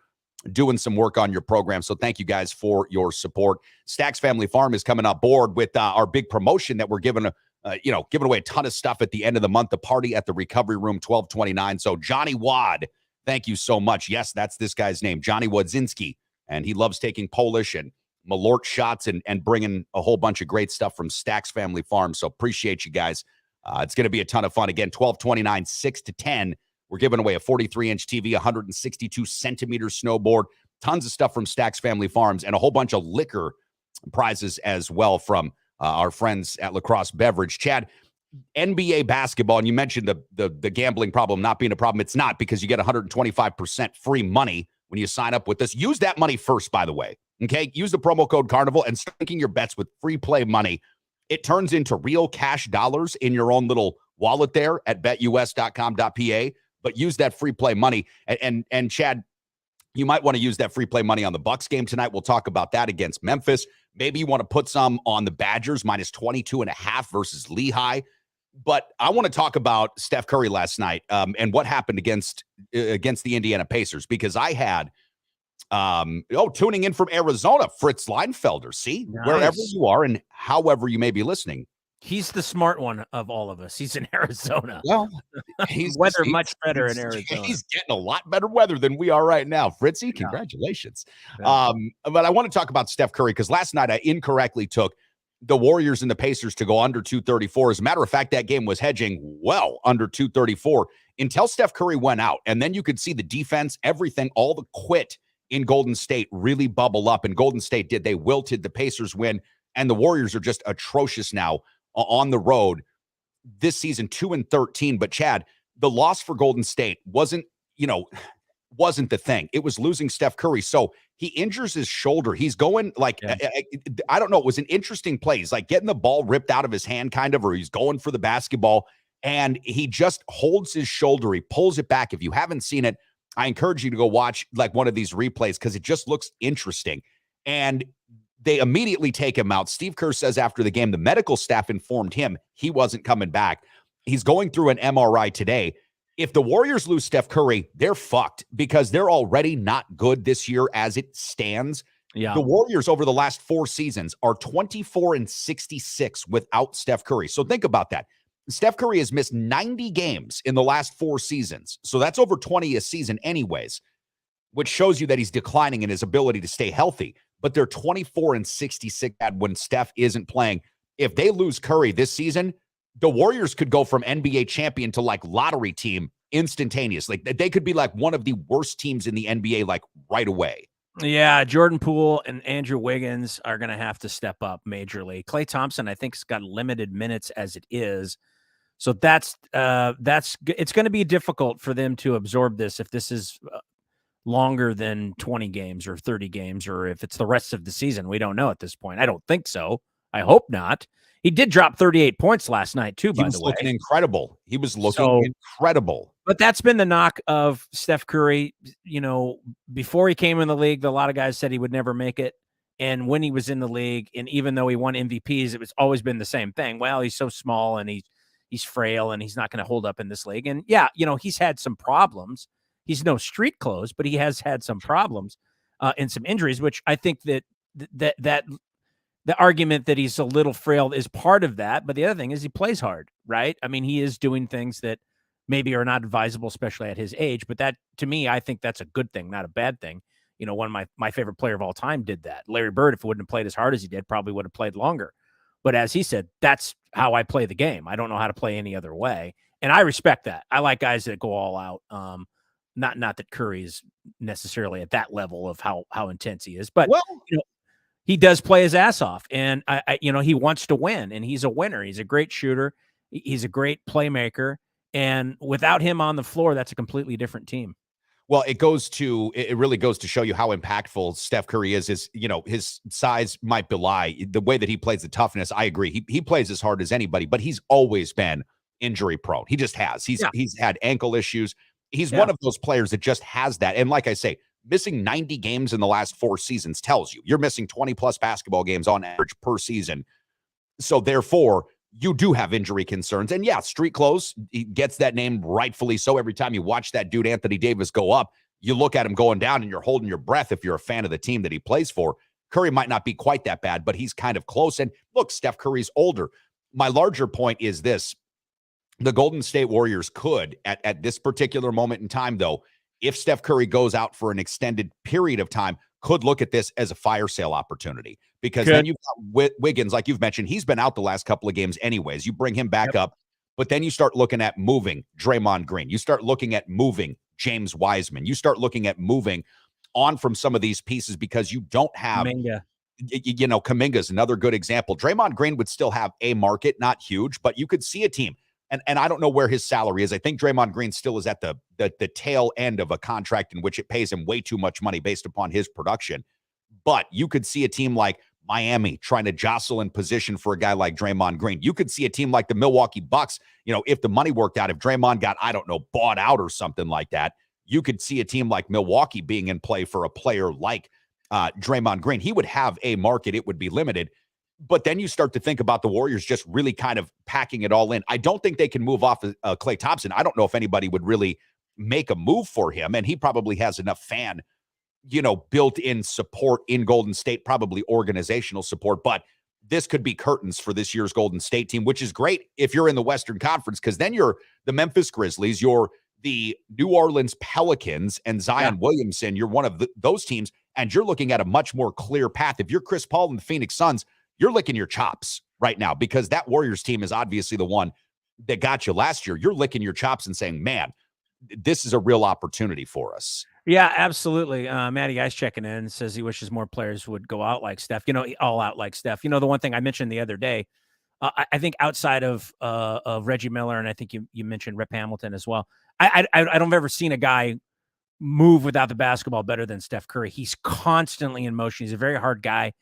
doing some work on your program. So thank you guys for your support. Stacks Family Farm is coming on board with our big promotion that we're giving away a ton of stuff at the end of the month, the party at the Recovery Room, 1229. So Johnny Wad, thank you so much. Yes, that's this guy's name, Johnny Wadzinski, and he loves taking Polish and Malort shots and bringing a whole bunch of great stuff from Stacks Family Farm. So appreciate you guys. It's going to be a ton of fun. Again, 1229, 6 to 10. We're giving away a 43-inch TV, 162-centimeter snowboard, tons of stuff from Stacks Family Farms, and a whole bunch of liquor prizes as well from our friends at La Crosse Beverage. Chad, NBA basketball, and you mentioned the gambling problem not being a problem. It's not, because you get 125% free money when you sign up with this. Use that money first, by the way. Okay? Use the promo code Carnival and start making your bets with free play money. It turns into real cash dollars in your own little wallet there at betus.com.pa, but use that free play money. And Chad, you might want to use that free play money on the Bucks game tonight. We'll talk about that against Memphis. Maybe you want to put some on the Badgers, minus 22.5 versus Lehigh. But I want to talk about Steph Curry last night and what happened against the Indiana Pacers, because I had, tuning in from Arizona, Fritz Leinfelder. See, nice. Wherever you are and however you may be listening, He's the smart one of all of us. He's in Arizona. Well, Weather much better in Arizona. He's getting a lot better weather than we are right now. Fritzy, congratulations. Yeah. But I want to talk about Steph Curry because last night I incorrectly took the Warriors and the Pacers to go under 234. As a matter of fact, that game was hedging well under 234 until Steph Curry went out. And then you could see the defense, everything, all the quit in Golden State really bubble up. And Golden State did. They wilted. The Pacers win. And the Warriors are just atrocious now on the road this season, 2-13. But Chad, the loss for Golden State wasn't the thing. It was losing Steph Curry. So he injures his shoulder. He's going like, I don't know. It was an interesting play. He's like getting the ball ripped out of his hand kind of, or he's going for the basketball and he just holds his shoulder. He pulls it back. If you haven't seen it, I encourage you to go watch like one of these replays because it just looks interesting. And they immediately take him out. Steve Kerr says after the game, the medical staff informed him he wasn't coming back. He's going through an MRI today. If the Warriors lose Steph Curry, they're fucked because they're already not good this year as it stands. Yeah. The Warriors over the last 4 seasons are 24-66 without Steph Curry. So think about that. Steph Curry has missed 90 games in the last 4 seasons. So that's over 20 a season anyways, which shows you that he's declining in his ability to stay healthy. But they're 24-66 when Steph isn't playing. If they lose Curry this season, the Warriors could go from NBA champion to like lottery team instantaneously. Like they could be like one of the worst teams in the NBA like right away. Yeah, Jordan Poole and Andrew Wiggins are going to have to step up majorly. Klay Thompson, I think, has got limited minutes as it is. So that's it's going to be difficult for them to absorb this if this is longer than 20 games or 30 games, or if it's the rest of the season. We don't know at this point. I don't think so. I hope not. He did drop 38 points last night too, by the way. He was looking incredible. He was looking incredible. But that's been the knock of Steph Curry. You know, before he came in the league, a lot of guys said he would never make it. And when he was in the league, and even though he won MVPs, it was always been the same thing. Well, he's so small and he's frail and he's not going to hold up in this league. And yeah, you know, he's had some problems. He's no street clothes, but he has had some problems and some injuries, which I think that the argument that he's a little frail is part of that. But the other thing is he plays hard, right? I mean, he is doing things that maybe are not advisable, especially at his age. But that, to me, I think that's a good thing, not a bad thing. You know, one of my favorite player of all time did that. Larry Bird, if he wouldn't have played as hard as he did, probably would have played longer. But as he said, that's how I play the game. I don't know how to play any other way. And I respect that. I like guys that go all out. Not that Curry is necessarily at that level of how intense he is, but you know, he does play his ass off, and I he wants to win, and he's a winner. He's a great shooter. He's a great playmaker, and without him on the floor, that's a completely different team. Well, it really goes to show you how impactful Steph Curry is. His size might belie the way that he plays the toughness. I agree. He plays as hard as anybody, but he's always been injury prone. He just has. He's had ankle issues. He's one of those players that just has that. And like I say, missing 90 games in the last 4 seasons tells you you're missing 20 plus basketball games on average per season. So therefore, you do have injury concerns. And yeah, street clothes, he gets that name rightfully so. Every time you watch that dude, Anthony Davis, go up, you look at him going down and you're holding your breath if you're a fan of the team that he plays for. Curry might not be quite that bad, but he's kind of close. And look, Steph Curry's older. My larger point is this. The Golden State Warriors could, at this particular moment in time, though, if Steph Curry goes out for an extended period of time, could look at this as a fire sale opportunity. Because then you've got Wiggins, like you've mentioned, he's been out the last couple of games anyways. You bring him back up, but then you start looking at moving Draymond Green. You start looking at moving James Wiseman. You start looking at moving on from some of these pieces because you don't have Kuminga. Kuminga's another good example. Draymond Green would still have a market, not huge, but you could see a team. And I don't know where his salary is. I think Draymond Green still is at the tail end of a contract in which it pays him way too much money based upon his production. But you could see a team like Miami trying to jostle in position for a guy like Draymond Green. You could see a team like the Milwaukee Bucks, if the money worked out, if Draymond got, bought out or something like that, you could see a team like Milwaukee being in play for a player like Draymond Green. He would have a market. It would be limited. But then you start to think about the Warriors just really kind of packing it all in. I don't think they can move off Klay Thompson. I don't know if anybody would really make a move for him. And he probably has enough fan, built-in support in Golden State, probably organizational support. But this could be curtains for this year's Golden State team, which is great if you're in the Western Conference, because then you're the Memphis Grizzlies, you're the New Orleans Pelicans and Zion Williamson. You're one of those teams, and you're looking at a much more clear path. If you're Chris Paul and the Phoenix Suns, you're licking your chops right now, because that Warriors team is obviously the one that got you last year. You're licking your chops and saying, man, this is a real opportunity for us. Yeah, absolutely. Matty Ice checking in says he wishes more players would go out like Steph, all out like Steph. The one thing I mentioned the other day, I think outside of Reggie Miller, and I think you mentioned Rip Hamilton as well, I don't have ever seen a guy move without the basketball better than Steph Curry. He's constantly in motion. He's a very hard guy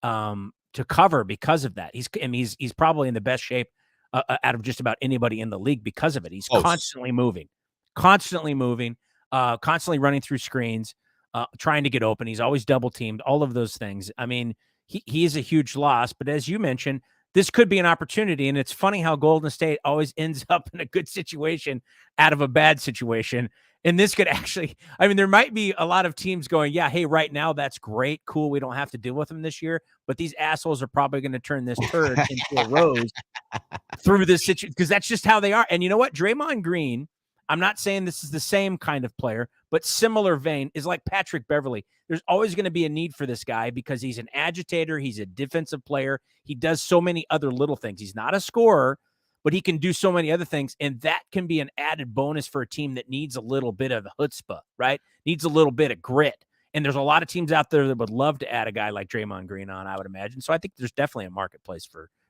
to cover because of that. He's probably in the best shape out of just about anybody in the league because of it. He's constantly moving, constantly running through screens, trying to get open. He's always double teamed, all of those things. I mean, he is a huge loss, but as you mentioned, this could be an opportunity. And it's funny how Golden State always ends up in a good situation out of a bad situation. And this could actually, there might be a lot of teams going, yeah, hey, right now that's great. Cool. We don't have to deal with them this year, but these assholes are probably going to turn this turd into a rose through this situation, because that's just how they are. And you know what? Draymond Green, I'm not saying this is the same kind of player, but similar vein, is like Patrick Beverley. There's always going to be a need for this guy because he's an agitator. He's a defensive player. He does so many other little things. He's not a scorer, but he can do so many other things. And that can be an added bonus for a team that needs a little bit of chutzpah, right? Needs a little bit of grit. And there's a lot of teams out there that would love to add a guy like Draymond Green on, I would imagine. So I think there's definitely a marketplace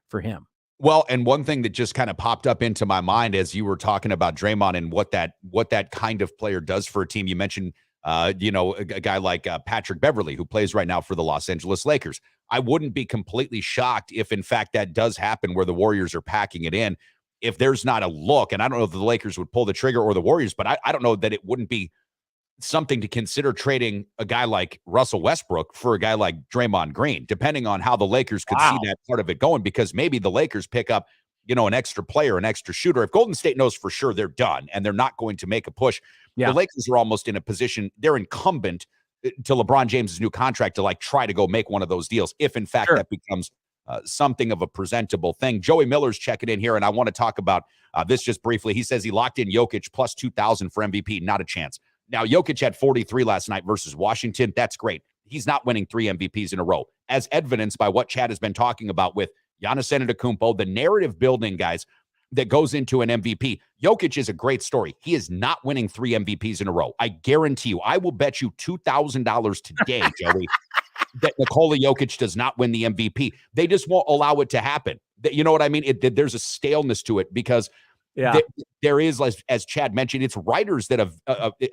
for him. Well, and one thing that just kind of popped up into my mind as you were talking about Draymond and what that kind of player does for a team. You mentioned, a guy like Patrick Beverley, who plays right now for the Los Angeles Lakers. I wouldn't be completely shocked if, in fact, that does happen where the Warriors are packing it in. If there's not a look, and I don't know if the Lakers would pull the trigger or the Warriors, but I don't know that it wouldn't be something to consider trading a guy like Russell Westbrook for a guy like Draymond Green, depending on how the Lakers could see that part of it going, because maybe the Lakers pick up, an extra player, an extra shooter. If Golden State knows for sure they're done and they're not going to make a push, the Lakers are almost in a position, they're incumbent to LeBron James's new contract to try to go make one of those deals, if in fact that becomes something of a presentable thing. Joey Miller's checking in here, and I want to talk about this just briefly. He says he locked in Jokic plus 2,000 for MVP. Not a chance. Now, Jokic had 43 last night versus Washington. That's great. He's not winning 3 MVPs in a row, as evidenced by what Chad has been talking about with Giannis Antetokounmpo, the narrative building, guys, that goes into an MVP. Jokic is a great story. He is not winning 3 MVPs in a row. I guarantee you, I will bet you $2,000 today, Joey, that Nikola Jokic does not win the MVP. They just won't allow it to happen. You know what I mean? There's a staleness to it because there is, as Chad mentioned, it's writers that have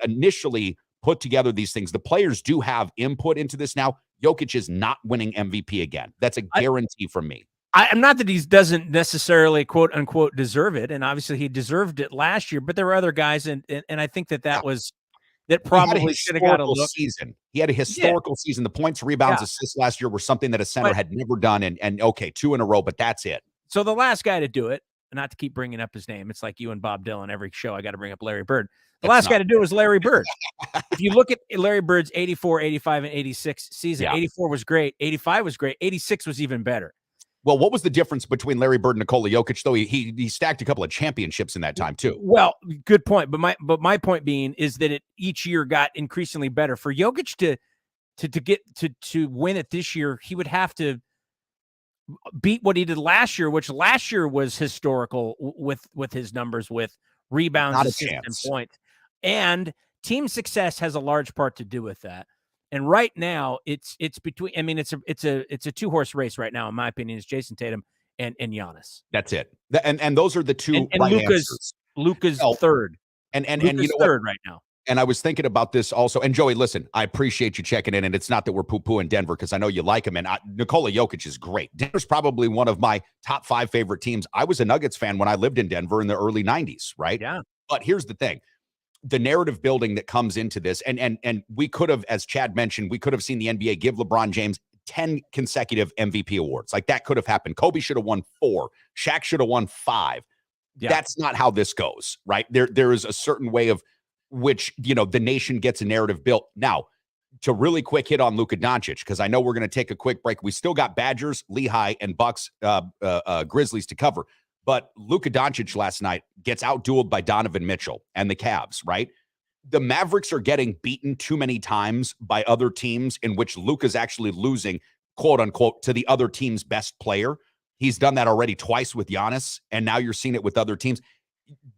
initially put together these things. The players do have input into this now. Jokic is not winning MVP again. That's a guarantee from me. I'm not that he doesn't necessarily quote unquote deserve it. And obviously he deserved it last year, but there were other guys. And I think that probably should have got a look. Season. He had a historical season. The points, rebounds, assists last year were something that a center had never done. And okay, 2 in a row, but that's it. So the last guy to do it, not to keep bringing up his name, it's like you and Bob Dylan every show. I got to bring up Larry Bird. The last guy to do it was Larry Bird. If you look at Larry Bird's 84, 85, and 86 season, 84 was great. 85 was great. 86 was even better. Well, what was the difference between Larry Bird and Nikola Jokic, though? He stacked a couple of championships in that time, too. Well, good point. But my point being is that it each year got increasingly better. For Jokic to win it this year, he would have to beat what he did last year, which last year was historical with his numbers, with rebounds, assists, and points. And team success has a large part to do with that. And right now, it's between. I mean, it's a 2-horse race right now, in my opinion. It's Jason Tatum and Giannis. That's it. And those are the two. And Luka's third. And you know third right now. And I was thinking about this also. And Joey, listen, I appreciate you checking in. And it's not that we're poo-pooing Denver, because I know you like him. And Nikola Jokic is great. Denver's probably one of my top 5 favorite teams. I was a Nuggets fan when I lived in Denver in the early 90s, right? Yeah. But here's the thing. The narrative building that comes into this, and we could have, as Chad mentioned, we could have seen the NBA give LeBron James 10 consecutive MVP awards. Like, that could have happened. Kobe should have won 4. Shaq should have won 5. Yeah. That's not how this goes, right? There is a certain way of which, the nation gets a narrative built. Now, to really quick hit on Luka Doncic, because I know we're going to take a quick break. We still got Badgers, Lehigh, and Bucks Grizzlies to cover. But Luka Doncic last night gets outdueled by Donovan Mitchell and the Cavs, right? The Mavericks are getting beaten too many times by other teams in which Luka's actually losing, quote unquote, to the other team's best player. He's done that already twice with Giannis, and now you're seeing it with other teams.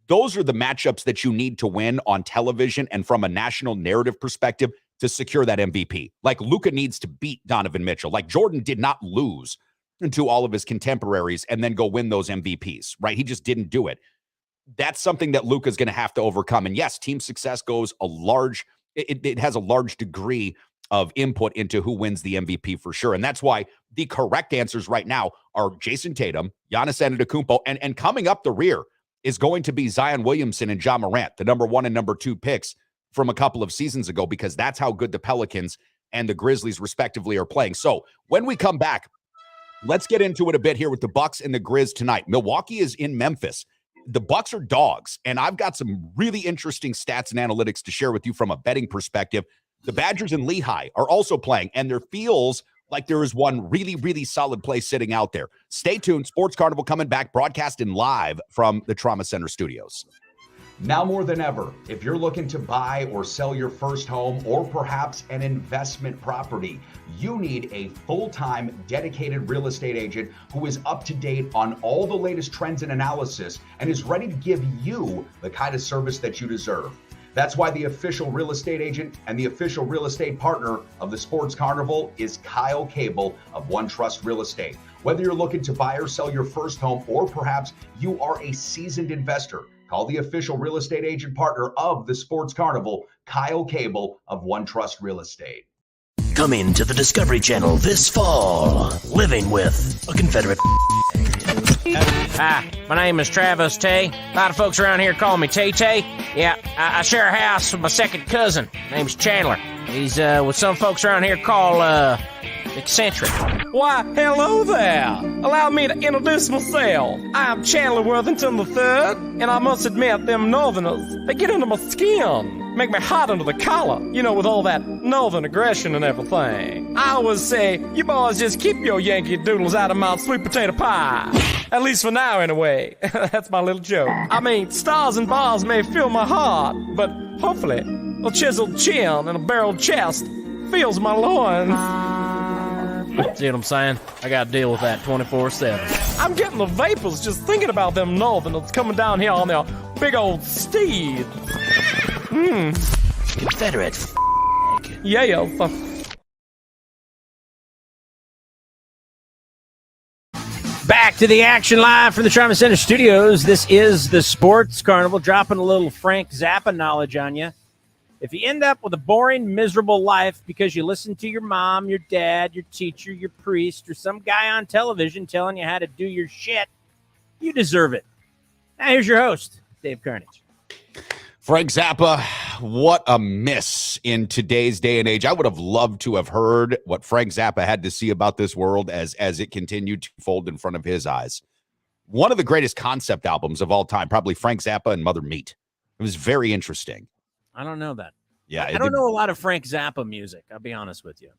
Those are the matchups that you need to win on television and from a national narrative perspective to secure that MVP. Like, Luka needs to beat Donovan Mitchell. Like, Jordan did not lose to all of his contemporaries and then go win those MVPs, right? He just didn't do it. That's something that Luka's going to have to overcome. And yes, team success goes it has a large degree of input into who wins the MVP for sure. And that's why the correct answers right now are Jason Tatum, Giannis Antetokounmpo, and coming up the rear is going to be Zion Williamson and Ja Morant, the number 1 and number 2 picks from a couple of seasons ago, because that's how good the Pelicans and the Grizzlies respectively are playing. So when we come back, let's get into it a bit here with the Bucks and the Grizz tonight. Milwaukee is in Memphis. The Bucks are dogs, and I've got some really interesting stats and analytics to share with you from a betting perspective. The Badgers and Lehigh are also playing, and there feels like there is one really, really solid play sitting out there. Stay tuned. Sports Carnival coming back, broadcasting live from the Trauma Center studios. Now more than ever, if you're looking to buy or sell your first home or perhaps an investment property, you need a full-time dedicated real estate agent who is up to date on all the latest trends and analysis and is ready to give you the kind of service that you deserve. That's why the official real estate agent and the official real estate partner of the Sports Carnival is Kyle Cable of One Trust Real Estate. Whether you're looking to buy or sell your first home, or perhaps you are a seasoned investor, call the official real estate agent partner of the Sports Carnival, Kyle Cable of One Trust Real Estate. Coming to the Discovery Channel this fall, Living with a Confederate. Hi, my name is Travis Tay. A lot of folks around here call me Tay-Tay. Yeah, I share a house with my second cousin. Name's Chandler. He's what some folks around here call eccentric. Why, hello there. Allow me to introduce myself. I'm Chandler Worthington III, and I must admit, them Northerners, they get under my skin. Make me hot under the collar, you know, with all that Northern aggression and everything. I always say, you boys just keep your Yankee Doodles out of my sweet potato pie. At least for now, anyway. That's my little joke. I mean, stars and bars may fill my heart, but hopefully, a chiseled chin and a barreled chest fills my loins. See what I'm saying? I gotta deal with that 24/7. I'm getting the vapors just thinking about them Northerners coming down here on their big old steeds. Confederate. Yeah. Back to the action live from the Trauma Center studios. This is the Sports Carnival, dropping a little Frank Zappa knowledge on you. If you end up with a boring, miserable life because you listen to your mom, your dad, your teacher, your priest, or some guy on television telling you how to do your shit, you deserve it. Now here's your host, Dave Carney. Frank Zappa, what a miss in today's day and age. I would have loved to have heard what Frank Zappa had to see about this world as it continued to fold in front of his eyes. One of the greatest concept albums of all time, probably Frank Zappa and Mother Meat. It was very interesting. I don't know that. Yeah, I don't know a lot of Frank Zappa music, I'll be honest with you.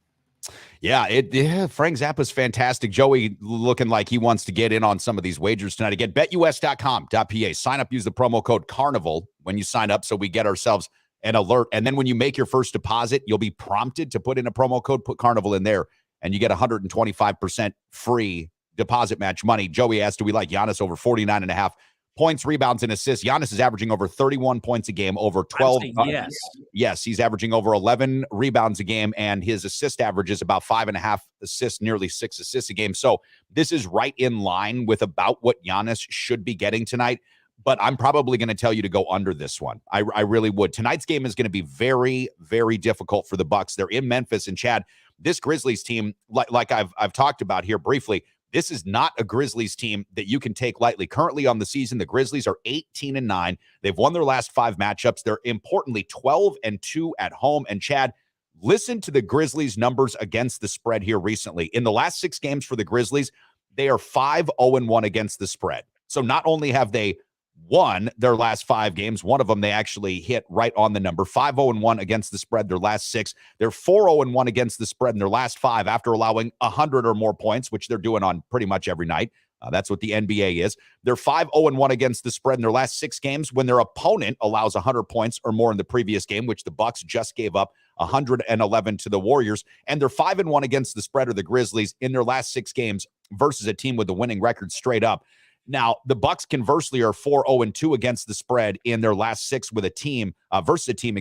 Yeah, Frank Zappa's fantastic. Joey looking like he wants to get in on some of these wagers tonight. Again, betus.com.pa. Sign up, use the promo code Carnival when you sign up so we get ourselves an alert. And then when you make your first deposit, you'll be prompted to put in a promo code, put Carnival in there, and you get 125% free deposit match money. Joey asked, do we like Giannis over 49.5 points, rebounds, and assists? Giannis is averaging over 31 points a game, over 12. Yes. Yes, he's averaging over 11 rebounds a game, and his assist average is about 5.5 assists, nearly 6 assists a game. So this is right in line with about what Giannis should be getting tonight. But I'm probably going to tell you to go under this one. I really would. Tonight's game is going to be very, very difficult for the Bucks. They're in Memphis, and Chad, this Grizzlies team, like I've talked about here briefly, this is not a Grizzlies team that you can take lightly. Currently on the season, the Grizzlies are 18-9. They've won their last 5 matchups. They're importantly 12-2 at home. And Chad, listen to the Grizzlies' numbers against the spread here recently. In the last 6 games for the Grizzlies, they are 5-0-1 against the spread. So not only have they won their last 5 games. One of them they actually hit right on the number. 5-0-1 against the spread their last 6. They're 4-0-1 against the spread in their last 5 after allowing 100 or more points, which they're doing on pretty much every night. That's what the NBA is. They're 5-0-1 against the spread in their last 6 games when their opponent allows 100 points or more in the previous game, which the Bucks just gave up 111 to the Warriors. And they're 5-1 against the spread of the Grizzlies in their last 6 games versus a team with a winning record straight up. Now, the Bucks conversely are 4-0-2 against the spread in their last 6 with a team versus a team,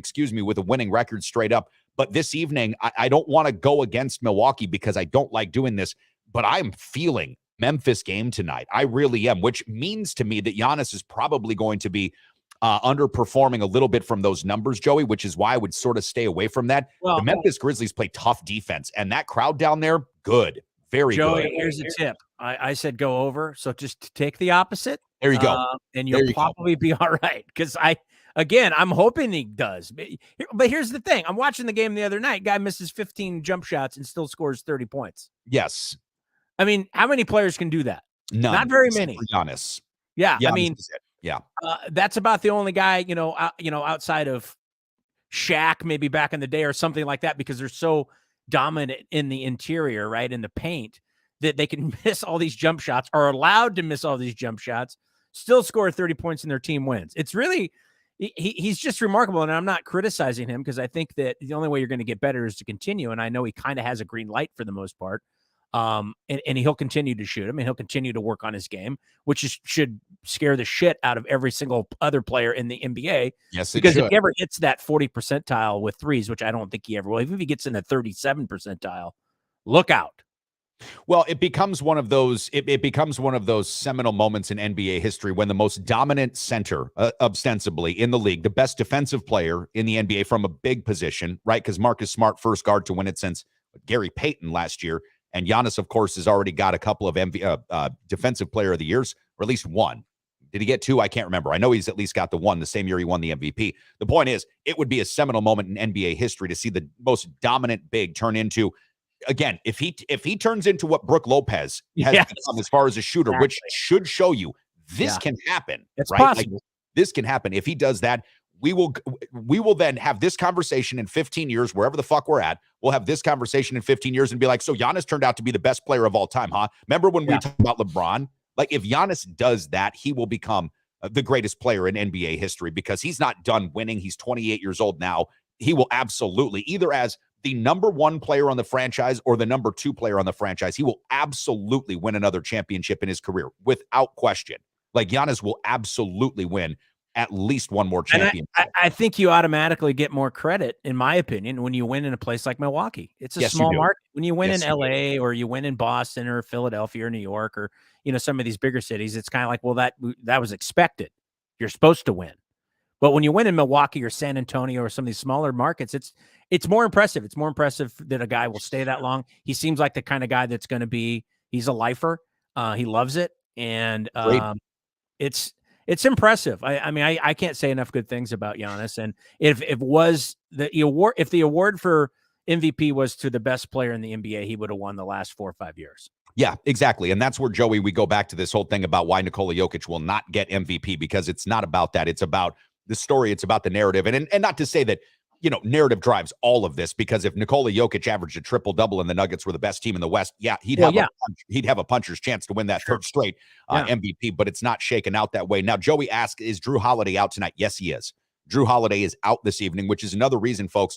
with a winning record straight up. But this evening, I don't want to go against Milwaukee because I don't like doing this, but I'm feeling Memphis game tonight. I really am, which means to me that Giannis is probably going to be underperforming a little bit from those numbers, Joey, which is why I would sort of stay away from that. Well, the Memphis Grizzlies play tough defense, and that crowd down there, good. Very Joey, good. Here's a tip. I said go over, so just take the opposite. There you go. And you'll probably be all right. Because I'm hoping he does. But here's the thing. I'm watching the game the other night. Guy misses 15 jump shots and still scores 30 points. Yes. I mean, how many players can do that? None. Not very many. Giannis. Yeah, Giannis I mean, that's about the only guy, outside of Shaq, maybe back in the day or something like that, because they're so dominant in the interior, right, in the paint, that they can miss all these jump shots, are allowed to miss all these jump shots, still score 30 points and their team wins. It's really, he's just remarkable, and I'm not criticizing him because I think that the only way you're going to get better is to continue, and I know he kind of has a green light for the most part. And he'll continue to shoot. I mean, he'll continue to work on his game, which should scare the shit out of every single other player in the NBA. Yes, because if he ever hits that 40 percentile with threes, which I don't think he ever will, even if he gets in the 37 percentile, look out. Well, it becomes one of those. It becomes one of those seminal moments in NBA history when the most dominant center, ostensibly in the league, the best defensive player in the NBA from a big position, right? Because Marcus Smart, first guard to win it since Gary Payton last year. And Giannis, of course, has already got a couple of defensive player of the years, or at least one. Did he get 2? I can't remember. I know he's at least got the 1 the same year he won the MVP. The point is, it would be a seminal moment in NBA history to see the most dominant big turn into, again, if he turns into what Brook Lopez has become as far as a shooter, which should show you this can happen. It's right? possible. Like, this can happen. If he does that, we will then have this conversation in 15 years, wherever the fuck we're at. We'll have this conversation in 15 years and be like, so Giannis turned out to be the best player of all time, huh? Remember when we talked about LeBron? Like, if Giannis does that, he will become the greatest player in NBA history because he's not done winning. He's 28 years old now. He will absolutely, either as the number 1 player on the franchise or the number 2 player on the franchise, he will absolutely win another championship in his career without question. Like, Giannis will absolutely win at least one more championship. I think you automatically get more credit, in my opinion, when you win in a place like Milwaukee. It's a small market. When you win in LA or you win in Boston or Philadelphia or New York or, some of these bigger cities, it's kind of like, well, that was expected. You're supposed to win. But when you win in Milwaukee or San Antonio or some of these smaller markets, it's more impressive. It's more impressive that a guy will stay that long. He seems like the kind of guy that's going to be, he's a lifer. He loves it. And it's impressive. I mean, I can't say enough good things about Giannis. And if the award for MVP was to the best player in the NBA, he would have won the last 4 or 5 years. Yeah, exactly. And that's where, Joey, we go back to this whole thing about why Nikola Jokic will not get MVP, because it's not about that. It's about the story. It's about the narrative. And not to say that, narrative drives all of this, because if Nikola Jokic averaged a triple-double and the Nuggets were the best team in the West, he'd have a puncher's chance to win that third straight MVP, but it's not shaken out that way. Now, Joey asked, is Drew Holiday out tonight? Yes, he is. Drew Holiday is out this evening, which is another reason, folks,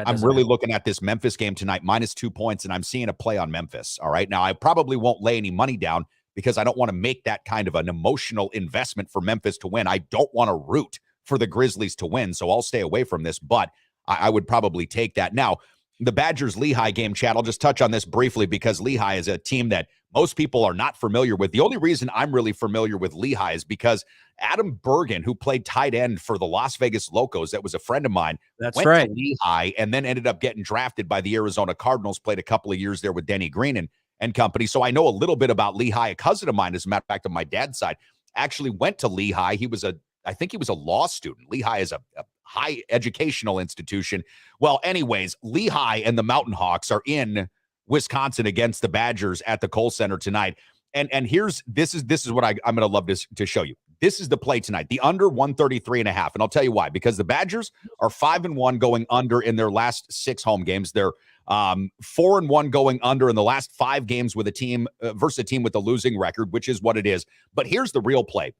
I'm really looking at this Memphis game tonight, -2 points, and I'm seeing a play on Memphis. All right. Now, I probably won't lay any money down because I don't want to make that kind of an emotional investment for Memphis to win. I don't want to root for the Grizzlies to win, so I'll stay away from this, but I would probably take that. Now, the Badgers-Lehigh game, Chad, I'll just touch on this briefly because Lehigh is a team that most people are not familiar with. The only reason I'm really familiar with Lehigh is because Adam Bergen, who played tight end for the Las Vegas Locos, that was a friend of mine, went to Lehigh and then ended up getting drafted by the Arizona Cardinals, played a couple of years there with Denny Green and company. So I know a little bit about Lehigh. A cousin of mine, as a matter of fact, on my dad's side, actually went to Lehigh. I think he was a law student. Lehigh is a high educational institution. Well, anyways, Lehigh and the Mountain Hawks are in Wisconsin against the Badgers at the Kohl Center tonight. And this is what I'm going to love to show you. This is the play tonight. The under 133.5. And I'll tell you why. Because the Badgers are 5-1 going under in their last 6 home games. They're 4-1 going under in the last 5 games with a team versus a team with a losing record, which is what it is. But here's the real play.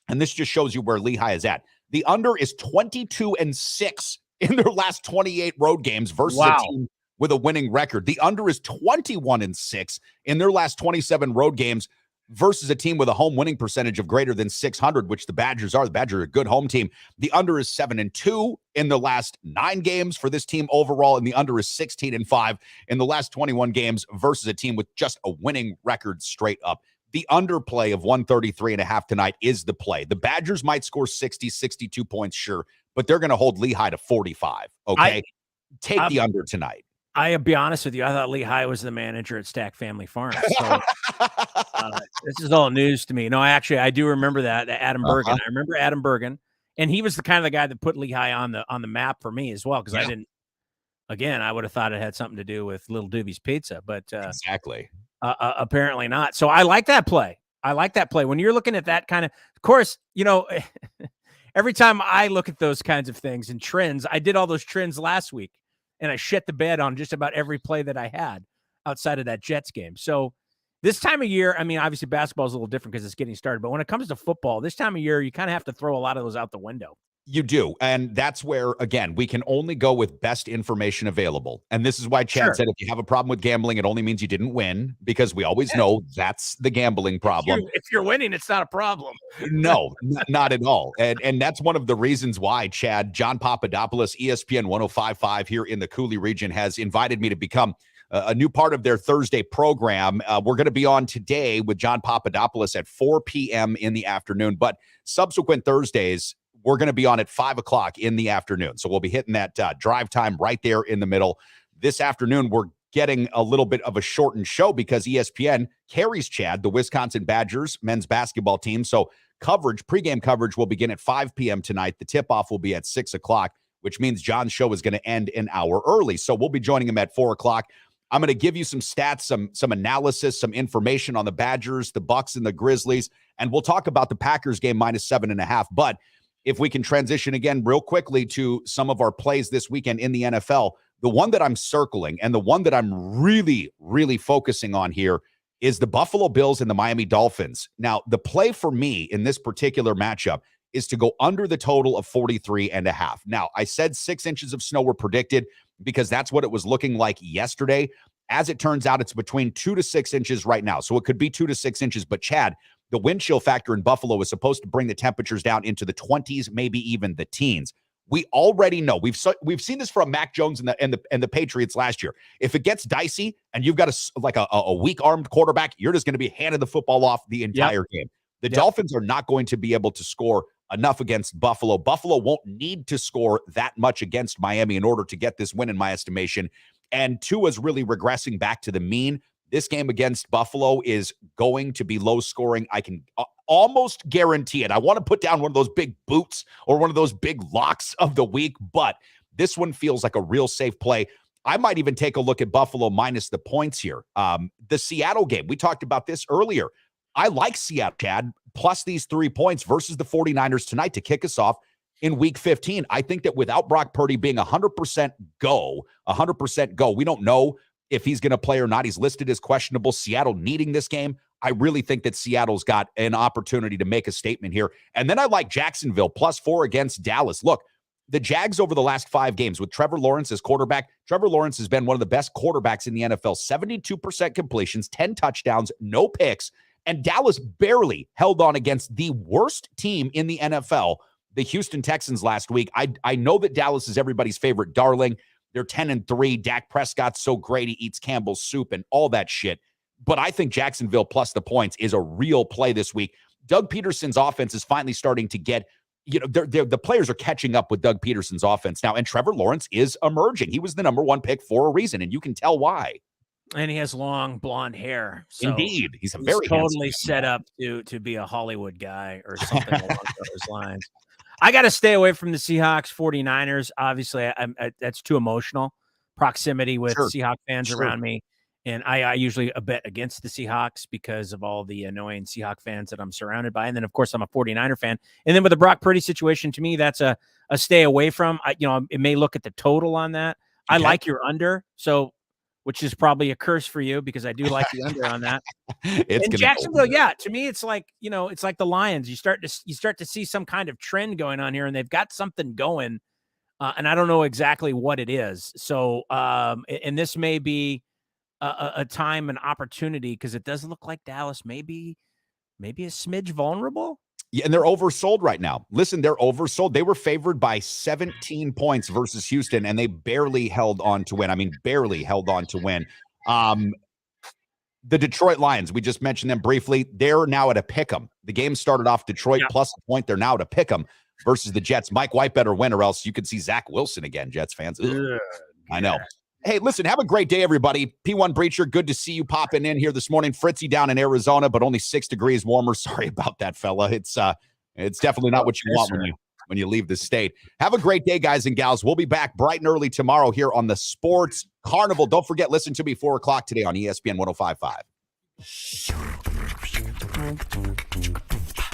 And this just shows you where Lehigh is at. The under is 22-6 in their last 28 road games versus a team with a winning record. The under is 21-6 in their last 27 road games versus a team with a home winning percentage of greater than 600, which the Badgers are. The Badgers are a good home team. The under is 7-2 in the last 9 games for this team overall, and the under is 16-5 in the last 21 games versus a team with just a winning record straight up. The underplay of 133.5 tonight is the play. The Badgers might score 60, 62 points, sure, but they're going to hold Lehigh to 45, okay? Take the under tonight. I'll be honest with you. I thought Lehigh was the manager at Stack Family Farms. So this is all news to me. No, actually, I do remember that, Adam Bergen. I remember Adam Bergen, and he was the kind of the guy that put Lehigh on the map for me as well, because I didn't. Again, I would have thought it had something to do with Little Doobie's Pizza, but exactly. Apparently not. So I like that play. When you're looking at that kind of course, every time I look at those kinds of things and trends, I did all those trends last week, and I shit the bed on just about every play that I had outside of that Jets game. So this time of year, I mean, obviously basketball is a little different because it's getting started, but when it comes to football, this time of year, you kind of have to throw a lot of those out the window. You do. And that's where, again, we can only go with best information available. And this is why Chad said, if you have a problem with gambling, it only means you didn't win, because we always know that's the gambling problem. If you're winning, it's not a problem. No, not at all. And that's one of the reasons why, Chad, John Papadopoulos, ESPN 105.5 here in the Cooley region, has invited me to become a new part of their Thursday program. We're going to be on today with John Papadopoulos at 4 p.m. in the afternoon, but subsequent Thursdays, we're going to be on at 5 o'clock in the afternoon. So we'll be hitting that drive time right there in the middle. This afternoon, we're getting a little bit of a shortened show because ESPN carries, Chad, the Wisconsin Badgers men's basketball team. So pregame coverage will begin at 5 p.m. tonight. The tip-off will be at 6 o'clock, which means John's show is going to end an hour early. So we'll be joining him at 4 o'clock. I'm going to give you some stats, some analysis, some information on the Badgers, the Bucks, and the Grizzlies, and we'll talk about the Packers game -7.5. But if we can transition again real quickly to some of our plays this weekend in the NFL, the one that I'm circling and the one that I'm really, really focusing on here is the Buffalo Bills and the Miami Dolphins. Now, the play for me in this particular matchup is to go under the total of 43.5. Now, I said 6 inches of snow were predicted because that's what it was looking like yesterday. As it turns out, it's between 2 to 6 inches right now. So it could be 2 to 6 inches. But Chad, the wind chill factor in Buffalo is supposed to bring the temperatures down into the 20s, maybe even the teens. We already know. We've seen this from Mac Jones and the Patriots last year. If it gets dicey and you've got a weak-armed quarterback, you're just going to be handing the football off the entire game. The Dolphins are not going to be able to score enough against Buffalo. Buffalo won't need to score that much against Miami in order to get this win, in my estimation. And Tua's really regressing back to the mean. This game against Buffalo is going to be low scoring. I can almost guarantee it. I want to put down one of those big boots or one of those big locks of the week, but this one feels like a real safe play. I might even take a look at Buffalo minus the points here. The Seattle game, we talked about this earlier. I like Seattle, Chad, plus these 3 points versus the 49ers tonight to kick us off in week 15. I think that without Brock Purdy being 100% go, we don't know if he's going to play or not. He's listed as questionable. Seattle needing this game. I really think that Seattle's got an opportunity to make a statement here. And then I like Jacksonville +4 against Dallas. Look, the Jags over the last 5 games with Trevor Lawrence as quarterback. Trevor Lawrence has been one of the best quarterbacks in the NFL. 72% completions, 10 touchdowns, no picks. And Dallas barely held on against the worst team in the NFL, the Houston Texans, last week. I know that Dallas is everybody's favorite darling. They're 10-3. Dak Prescott's so great. He eats Campbell's soup and all that shit. But I think Jacksonville plus the points is a real play this week. Doug Peterson's offense is finally starting to get, the players are catching up with Doug Peterson's offense now. And Trevor Lawrence is emerging. He was the number 1 pick for a reason, and you can tell why. And he has long blonde hair. So indeed. He's very totally set up to be a Hollywood guy or something along those lines. I got to stay away from the Seahawks 49ers. Obviously, that's too emotional. Proximity with Seahawks fans around me. And I usually bet against the Seahawks because of all the annoying Seahawk fans that I'm surrounded by. And then, of course, I'm a 49er fan. And then with the Brock Purdy situation, to me, that's a stay away from. It may look at the total on that. I like your under, which is probably a curse for you because I do like the under on that. It's and Jacksonville, to me, it's like the Lions. You start to see some kind of trend going on here, and they've got something going, and I don't know exactly what it is. So, and this may be a time and opportunity because it does look like Dallas maybe a smidge vulnerable. Yeah, and they're oversold right now. Listen, they're oversold. They were favored by 17 points versus Houston, and they barely held on to win. I mean, barely held on to win. The Detroit Lions, we just mentioned them briefly. They're now at a pick'em. The game started off Detroit plus a point. They're now at a pick'em versus the Jets. Mike White better win, or else you could see Zach Wilson again, Jets fans. I know. Hey, listen, have a great day, everybody. P1 Breacher, good to see you popping in here this morning. Fritzy down in Arizona, but only 6 degrees warmer. Sorry about that, fella. It's definitely not what you want when you leave the state. Have a great day, guys and gals. We'll be back bright and early tomorrow here on the Sports Carnival. Don't forget, listen to me 4 o'clock today on ESPN 105.5.